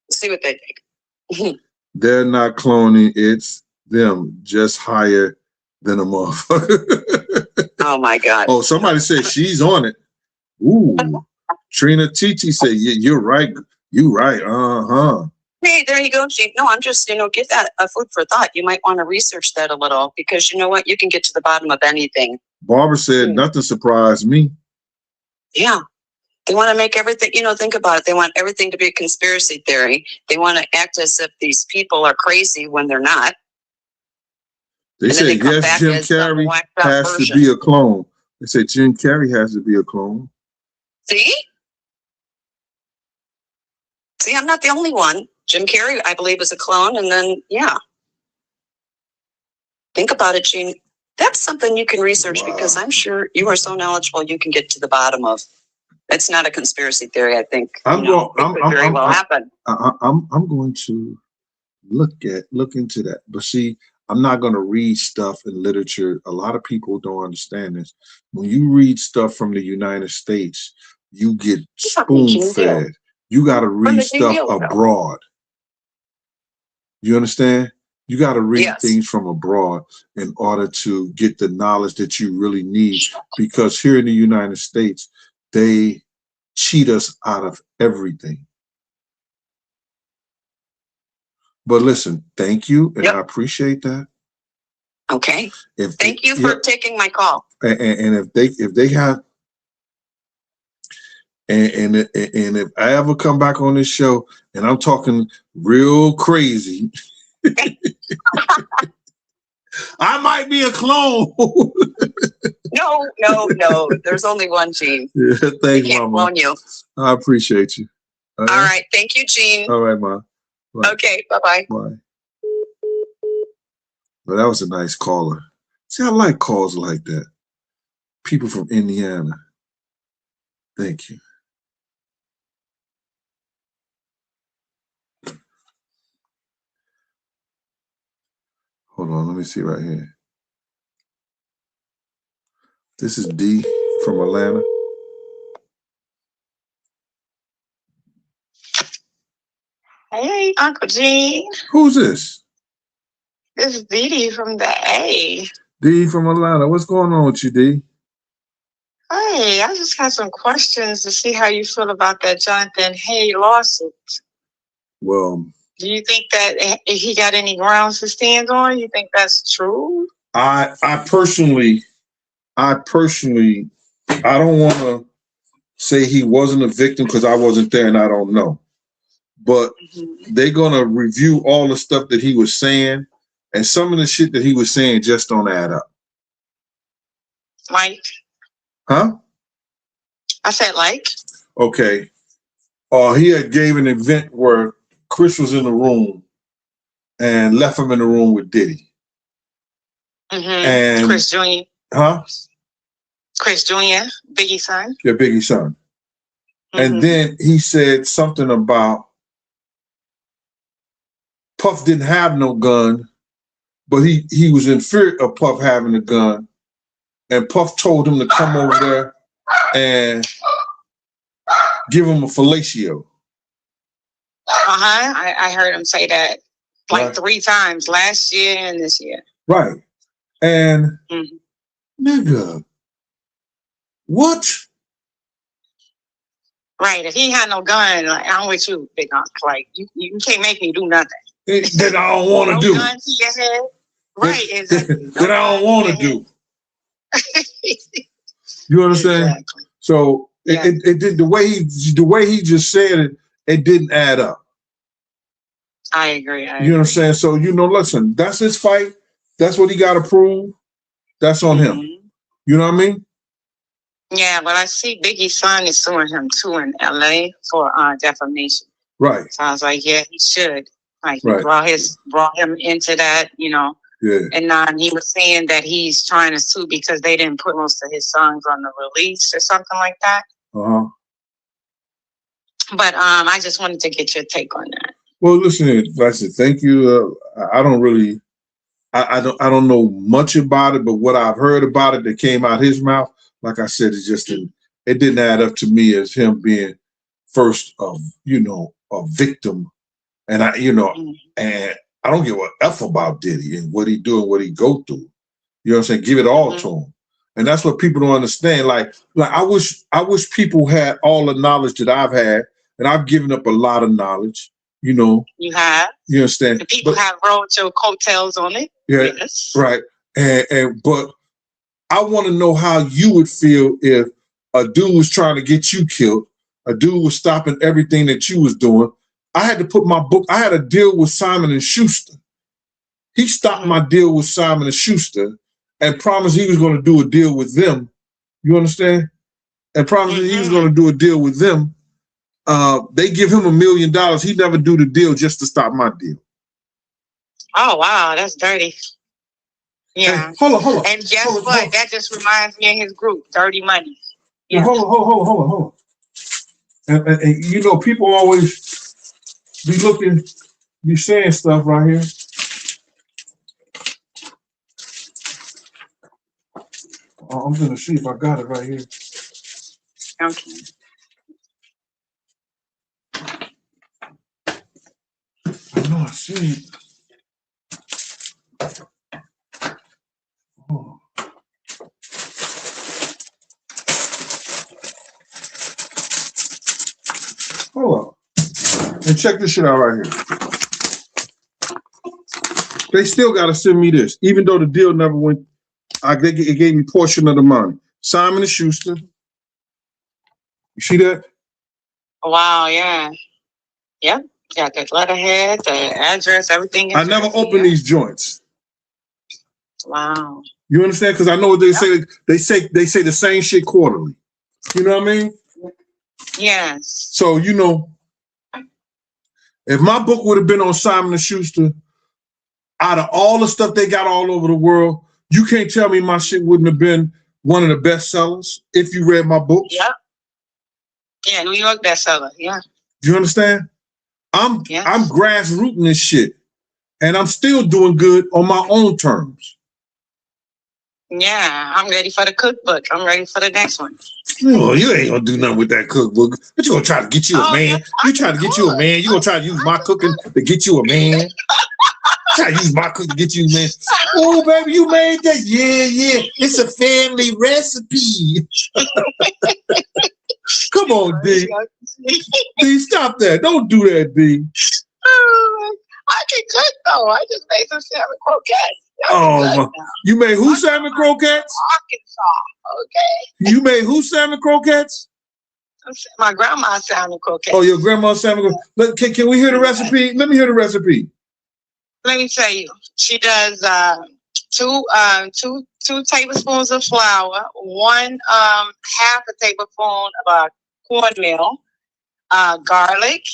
See what they think. They're not cloning. It's them, just higher than a motherfucker. Oh, my God. Oh, somebody said she's on it. Ooh. Trina Titi said, yeah, you're right. You're right. Uh-huh. Hey, there you go, Gene. No, I'm just, give that a food for thought. You might want to research that a little because you know what? You can get to the bottom of anything. Barbara said, nothing surprised me. Yeah. They want to make everything, think about it. They want everything to be a conspiracy theory. They want to act as if these people are crazy when they're not. They say, yes, Jim Carrey has to be a clone. They say Jim Carrey has to be a clone. See, I'm not the only one. Jim Carrey, I believe, is a clone. And then, think about it, Gene. That's something you can research because I'm sure you are so knowledgeable you can get to the bottom of. It's not a conspiracy theory, I think. I'm going to look into that. But see, I'm not going to read stuff in literature. A lot of people don't understand this. When you read stuff from the United States, you get spoon-fed. You got to read stuff abroad. You understand? You got to read things from abroad in order to get the knowledge that you really need. Because here in the United States, they cheat us out of everything. But listen, thank you, and I appreciate that. Okay. Thank you for taking my call. And if they have, and if I ever come back on this show and I'm talking real crazy, I might be a clone. No. There's only one, Gene. Yeah, thanks, Mama. Clone you. I appreciate you. All right. Thank you, Gene. All right, Ma. Bye. Okay. Bye-bye. Bye. Well, that was a nice caller. See, I like calls like that. People from Indiana. Thank you. Hold on, let me see right here. This is D from Atlanta. Hey, Uncle Gene. Who's this? This is Diddy from the A. D from Atlanta. What's going on with you, D? Hey, I just got some questions to see how you feel about that Jonathan Hay lawsuit. Well, do you think that he got any grounds to stand on? You think that's true? I personally, I don't want to say he wasn't a victim because I wasn't there and I don't know. But they're going to review all the stuff that he was saying, and some of the shit that he was saying just don't add up. Like? Huh? I said like? Okay. He had gave an event where Chris was in the room and left him in the room with Diddy. And Chris Jr. Huh? Chris Jr., Biggie's son. Yeah, Biggie's son. And then he said something about Puff didn't have no gun, but he was in fear of Puff having a gun. And Puff told him to come over there and give him a fellatio. I heard him say that like 3 times last year and this year. Right. And nigga, what? Right. If he had no gun, like, I'm with you, big uncle. Like you can't make me do nothing. That I don't want to do. Gun to your head. Right, exactly. That I don't want to do. You understand? Exactly. So it did the way he just said it, it didn't add up. I agree. You know what I'm saying? So listen, that's his fight. That's what he got to prove. That's on him. You know what I mean? Yeah, but I see Biggie's son is suing him too in LA for defamation. Right. So I was like, yeah, he should. Like he brought him into that, Yeah. And he was saying that he's trying to sue because they didn't put most of his songs on the release or something like that. But I just wanted to get your take on that. Well, listen, like I said, thank you. I don't know much about it, but what I've heard about it that came out his mouth, like I said, it didn't add up to me as him being first of a victim. And and I don't give a F about Diddy and what he do and what he go through. You know what I'm saying? Give it all to him. And that's what people don't understand. Like I wish people had all the knowledge that I've had, and I've given up a lot of knowledge. You have. You understand? The people have rode your coattails on it. Yeah. Yes. Right. But I want to know how you would feel if a dude was trying to get you killed, a dude was stopping everything that you was doing. I had to put my book. I had a deal with Simon & Schuster. He stopped my deal with Simon & Schuster and promised he was going to do a deal with them. You understand? And promised he was going to do a deal with them. They give him $1 million. He never do the deal just to stop my deal. Oh, wow. That's dirty. Yeah. Hey, hold on. And guess what? That just reminds me of his group, Dirty Money. Yeah. Hold on. And people always be saying stuff right here. I'm gonna see if I got it right here. Okay. I know I see it. Oh. Hold on. And check this shit out right here. They still got to send me this, even though the deal never went. It gave me a portion of the money. Simon & Schuster. You see that? Wow, yeah. Yep. Got the letterhead, the address, everything. I never opened these joints. Wow. You understand? Because I know what they say. They say the same shit quarterly. You know what I mean? Yes. So If my book would have been on Simon & Schuster, out of all the stuff they got all over the world, you can't tell me my shit wouldn't have been one of the best sellers if you read my books. Yeah. Yeah, New York bestseller. Yeah. Do you understand? I'm grassrooting this shit, and I'm still doing good on my own terms. Yeah, I'm ready for the cookbook. I'm ready for the next one. Oh, you ain't gonna do nothing with that cookbook. But you gonna try to get you a man. You try to get you a man. You gonna try to use my cooking to get you a man. Try to use my cooking to get you a man. Oh, baby, you made that. Yeah. It's a family recipe. Come on, D. D, stop that. Don't do that, D. I can cook, though. I just made some salmon croquettes. Oh, you made who salmon croquettes? Arkansas, okay. You made who salmon croquettes? My grandma's salmon croquettes. Oh, your grandma's salmon croquettes. Can we hear the recipe? Let me hear the recipe. Let me tell you. She does two tablespoons of flour, half a tablespoon of cornmeal, garlic,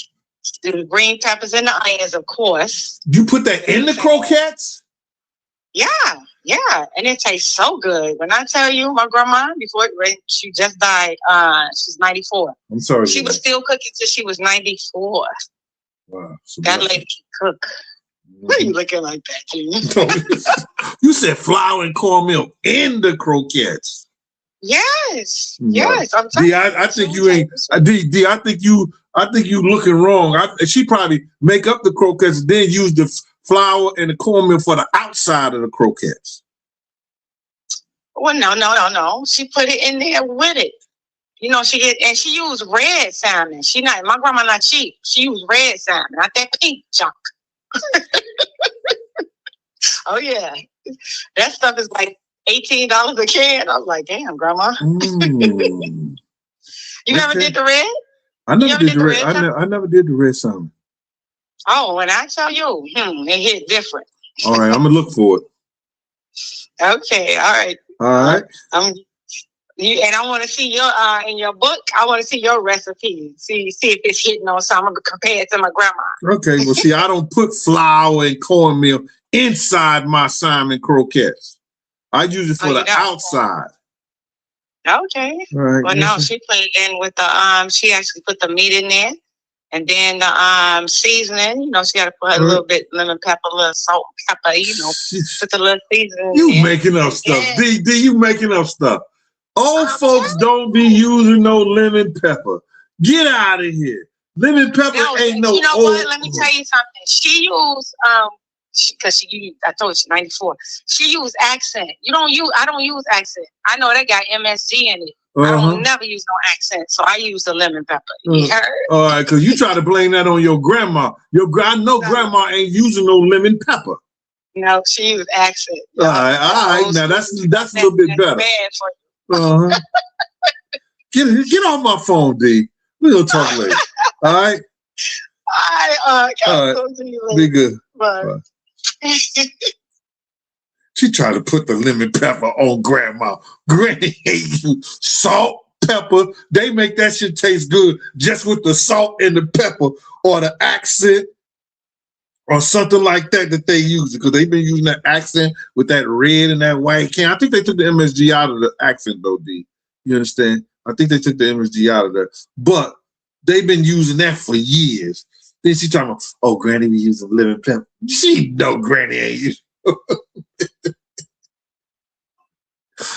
the green peppers and the onions, of course. You put that in the croquettes? Yeah, and it tastes so good. When I tell you, my grandma, she just died, she's 94. I'm sorry. She was still cooking till she was 94. Wow. That lady can cook. Why are you looking like that, Jimmy? You said flour and cornmeal in the croquettes. Yes. I'm telling you. I think you ain't. D, I think you looking wrong. She probably make up the croquettes, then use the flour and the cornmeal for the outside of the croquettes. Well, no. She put it in there with it. You know, she used red salmon. My grandma not cheap. She used red salmon, not that pink junk. Oh yeah, that stuff is like $18 a can. I was like, damn, grandma. You never did the red? I never did the red. I never did the red salmon. Oh, when I tell you, it hit different. All right, I'm gonna look for it. Okay, all right. And I want to see your in your book. I want to see your recipe. See if it's hitting on something compared to my grandma. Okay, well, see, I don't put flour and cornmeal inside my salmon croquettes. I use it for the outside. Okay. All right. Well, no, she put it in with the she actually put the meat in there, and then the seasoning. You know, she got to put a little bit lemon pepper, a little salt, pepper. You know, put the little seasoning. You making up stuff, D. You making up stuff. Old folks don't be using no lemon pepper. Get out of here. Lemon pepper ain't no. You know what? Let me tell you something. She used because I told you she's 94. She used accent. I don't use accent. I know they got MSG in it. I don't never use no accent, so I use the lemon pepper. You heard? All right, because you try to blame that on your grandma. I know grandma ain't using no lemon pepper. No, she used accent. All right. Now that's a little bit better. Bad for you. Get off my phone, D. We'll talk later. All right. All right. Be good. Bye. She tried to put the lemon pepper on grandma. Granny hate you. Salt, pepper. They make that shit taste good just with the salt and the pepper or the accent or something like that they use, because they've been using that accent with that red and that white can. I think they took the MSG out of the accent though, D. You understand? I think they took the MSG out of that. But they've been using that for years. Then she talking about, oh, Granny be using lemon pepper. She know Granny ain't using.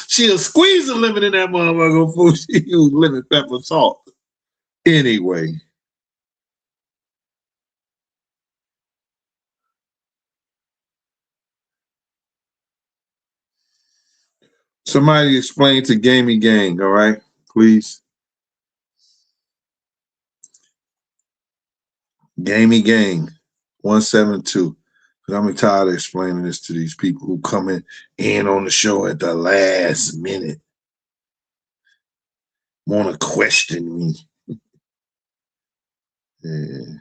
She'll squeeze a lemon in that motherfucker before she use lemon pepper salt. Anyway. Somebody explain to Gamey Gang, all right? Please. Gamey Gang, 172. Because I'm tired of explaining this to these people who come in on the show at the last minute. Want to question me. Yeah.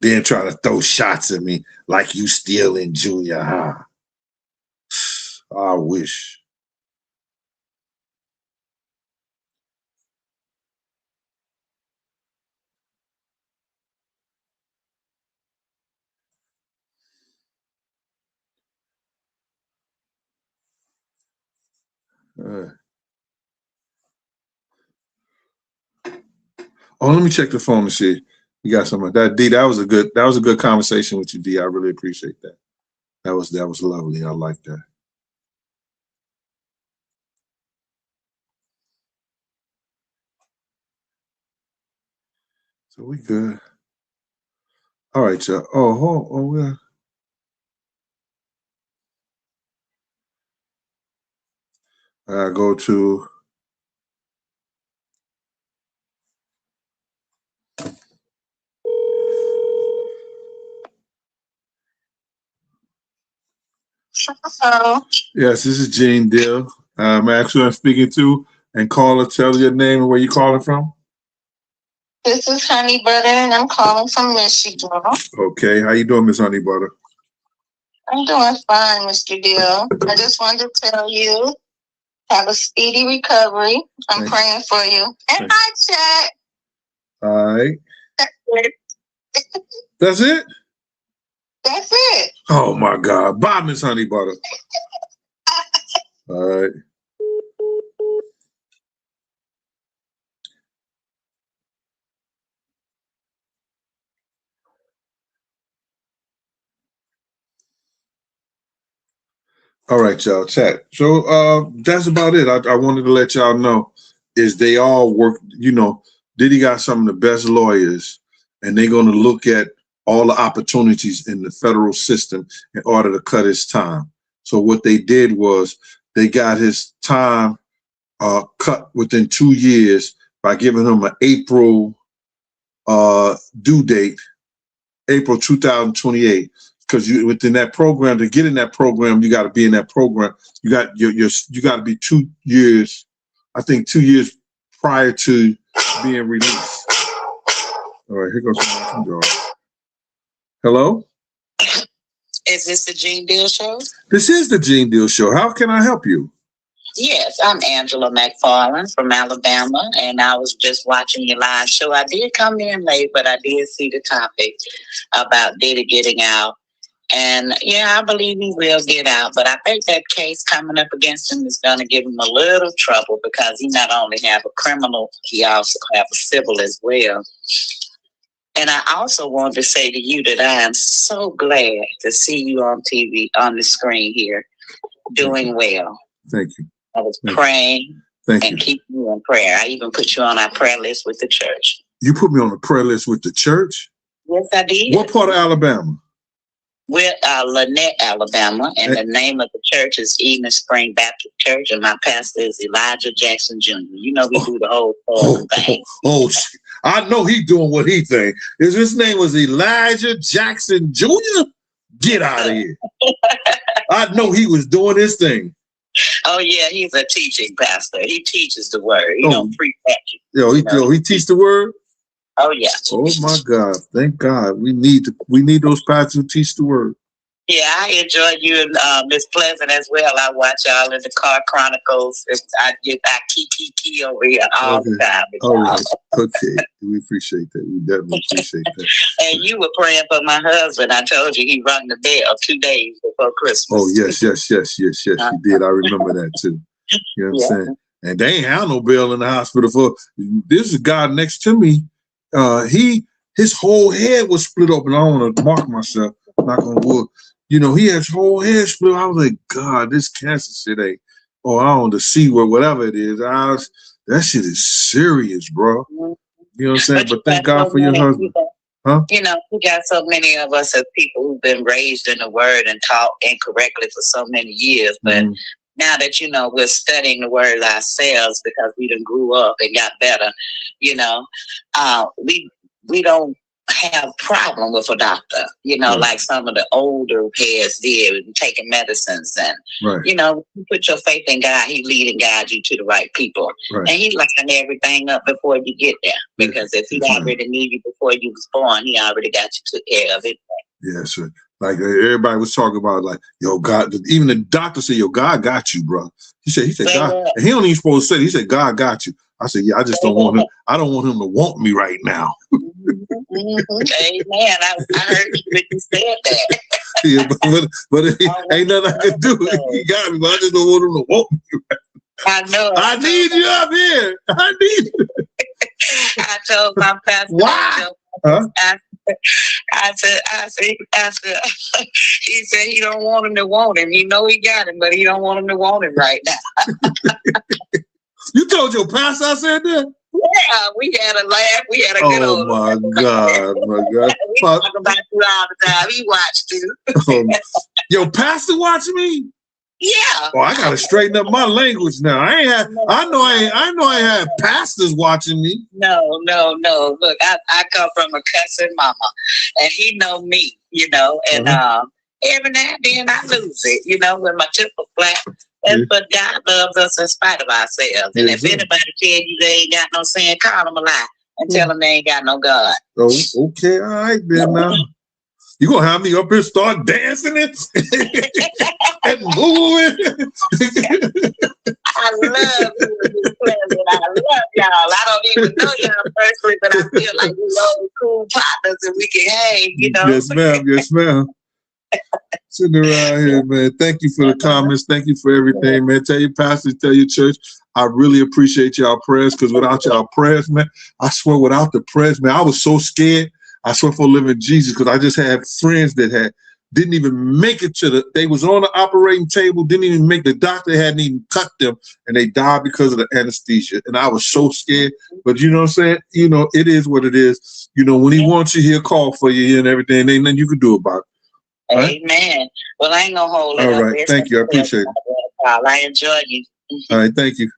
Then try to throw shots at me like you still in junior high. I wish. Oh, let me check the phone to see. You got something like that, D. That was a good conversation with you, D. I really appreciate that. That was lovely. I like that. So we good. All right, y'all. Yeah. I go to. Hello. Yes, this is Gene Dill. Actually, I'm speaking to, and caller, tell your name and where you calling from. This is Honey Butter, and I'm calling from Michigan. Okay, how you doing, Miss Honey Butter? I'm doing fine, Mr. Dill. I just wanted to tell you, have a speedy recovery. I'm praying for you. And hi, Chat. All right. That's it. That's it? That's it. Oh, my God. Bye, Miss Honey Butter. All right. All right, y'all, chat. So that's about it. I wanted to let y'all know is they all work, Diddy got some of the best lawyers, and they're going to look at all the opportunities in the federal system in order to cut his time. So what they did was they got his time cut within 2 years by giving him an April due date, April 2028. Because you within that program, to get in that program, you got to be in that program. You got you got to be 2 years, I think 2 years prior to being released. All right, here goes some door. Hello? Is this the Gene Deal Show? This is the Gene Deal Show. How can I help you? Yes, I'm Angela McFarland from Alabama, and I was just watching your live show. I did come in late, but I did see the topic about Diddy getting out. And yeah, I believe he will get out, but I think that case coming up against him is going to give him a little trouble because he not only have a criminal, he also have a civil as well. And I also want to say to you that I am so glad to see you on TV, on the screen here, doing well. Thank you. I was praying and keeping you in prayer. I even put you on our prayer list with the church. You put me on the prayer list with the church? Yes, I did. What part of Alabama? We're Lynette, Alabama, and the name of the church is Eden Spring Baptist Church, and my pastor is Elijah Jackson Jr. You know we do the whole thing. I know he doing what he think. His name was Elijah Jackson Jr.? Get out of here. I know he was doing his thing. Oh, yeah, he's a teaching pastor. He teaches the word. He don't preach at you. He teach the word? Oh, yeah. Oh, my God. Thank God. We need those pastors who teach the word. Yeah, I enjoy you and Miss Pleasant as well. I watch y'all in the Car Chronicles. I key over here all the time. Okay. We appreciate that. We definitely appreciate that. And you were praying for my husband. I told you he rung the bell 2 days before Christmas. Oh, yes. You did. I remember that, too. You know what I'm saying? And they ain't have no bail in the hospital for this is guy next to me. His whole head was split open. I don't want to mark myself, knock on wood. He had his whole head split. I was like, God, this cancer shit ain't. Oh, I don't know, the C word, whatever it is. That shit is serious, bro. You know what I'm saying? But thank God for your husband. Huh? We got so many of us as people who've been raised in the word and taught incorrectly for so many years. But now that, we're studying the word ourselves because we done grew up and got better, we don't have problem with a doctor, like some of the older heads did, taking medicines. And, you put your faith in God, he lead and guide you to the right people. Right. And he lining everything up before you get there. Because if he already knew you before you was born, he already got you took care of it. Yeah, sure. Like everybody was talking about, like, yo, God, even the doctor said, yo, God got you, bro. He said, God, and he don't even supposed to say it. He said, God got you. I said, yeah, I just don't want him. I don't want him to want me right now. Amen. I heard you when you said that. Yeah, but ain't nothing I can do. He got me, but I just don't want him to want me right now. I know. I need you up here. I need you. I told my pastor. Why? Huh? I said, he said he don't want him to want him. He know he got him, but he don't want him to want him right now. You told your pastor I said that? Yeah, we had a laugh. We had a good old laugh. Oh, my God. We talk about you all the time. He watched you. Your pastor watch me? Yeah. Oh, I gotta straighten up my language now. I know I had pastors watching me. No. Look, I come from a cussing mama, and he know me, you know, and every now and then I lose it, when my tip is flat. But God loves us in spite of ourselves. And if anybody tell you they ain't got no sin, call them a lie and tell them they ain't got no God. Oh, okay, all right then now. You gonna have me up here start dancing and moving? I love you, Pleasant. I love y'all. I don't even know y'all personally, but I feel like we're all cool partners and we can hang, Yes, ma'am. Yes, ma'am. Sitting around here, man. Thank you for the comments. Thank you for everything, man. Tell your pastors, tell your church. I really appreciate y'all prayers, because without y'all prayers, man, I swear without the prayers, man, I was so scared. I swear for living Jesus, because I just had friends that didn't even make it they was on the operating table, didn't even make, the doctor hadn't even cut them, and they died because of the anesthesia. And I was so scared. But you know what I'm saying? It is what it is. When he wants you, he'll call for you and everything. Ain't nothing you can do about it. Right? Amen. Well, I ain't gonna hold it. All right. Thank you. I appreciate it. I enjoy you. All right. Thank you.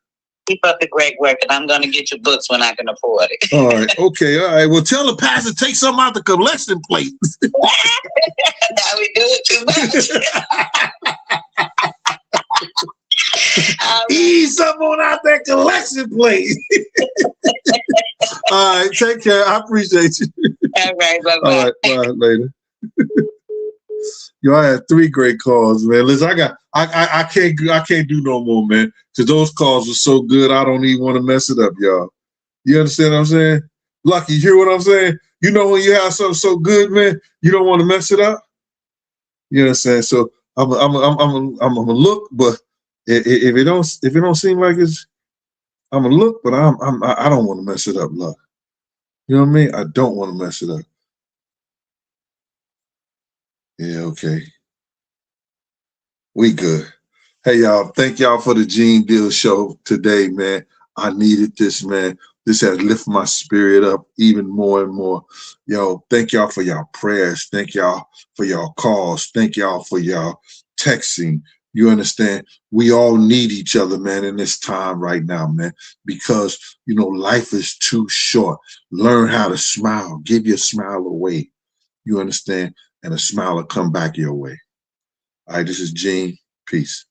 Keep up the great work, and I'm going to get your books when I can afford it. All right. Okay. All right. Well, tell the pastor to take something out the collection plate. Now we do it too much. Eat something on out that collection plate. All right. Take care. I appreciate you. All right. Bye-bye. All right. Bye. Later. Yo, I had 3 great calls, man. Listen, I can't do no more, man, because those calls were so good. I don't even want to mess it up, y'all. You understand what I'm saying? Lucky, you hear what I'm saying? When you have something so good, man, you don't want to mess it up. You know what I'm saying? So I'm gonna look, but if it don't seem like it's, I'm gonna look, but I don't want to mess it up, Luck. You know what I mean? I don't want to mess it up. Yeah, okay. We good. Hey, y'all. Thank y'all for the Gene Deal show today, man. I needed this, man. This has lifted my spirit up even more and more. Yo, thank y'all for y'all prayers. Thank y'all for y'all calls. Thank y'all for y'all texting. You understand? We all need each other, man, in this time right now, man, because, life is too short. Learn how to smile. Give your smile away. You understand? And a smile will come back your way. All right, this is Gene. Peace.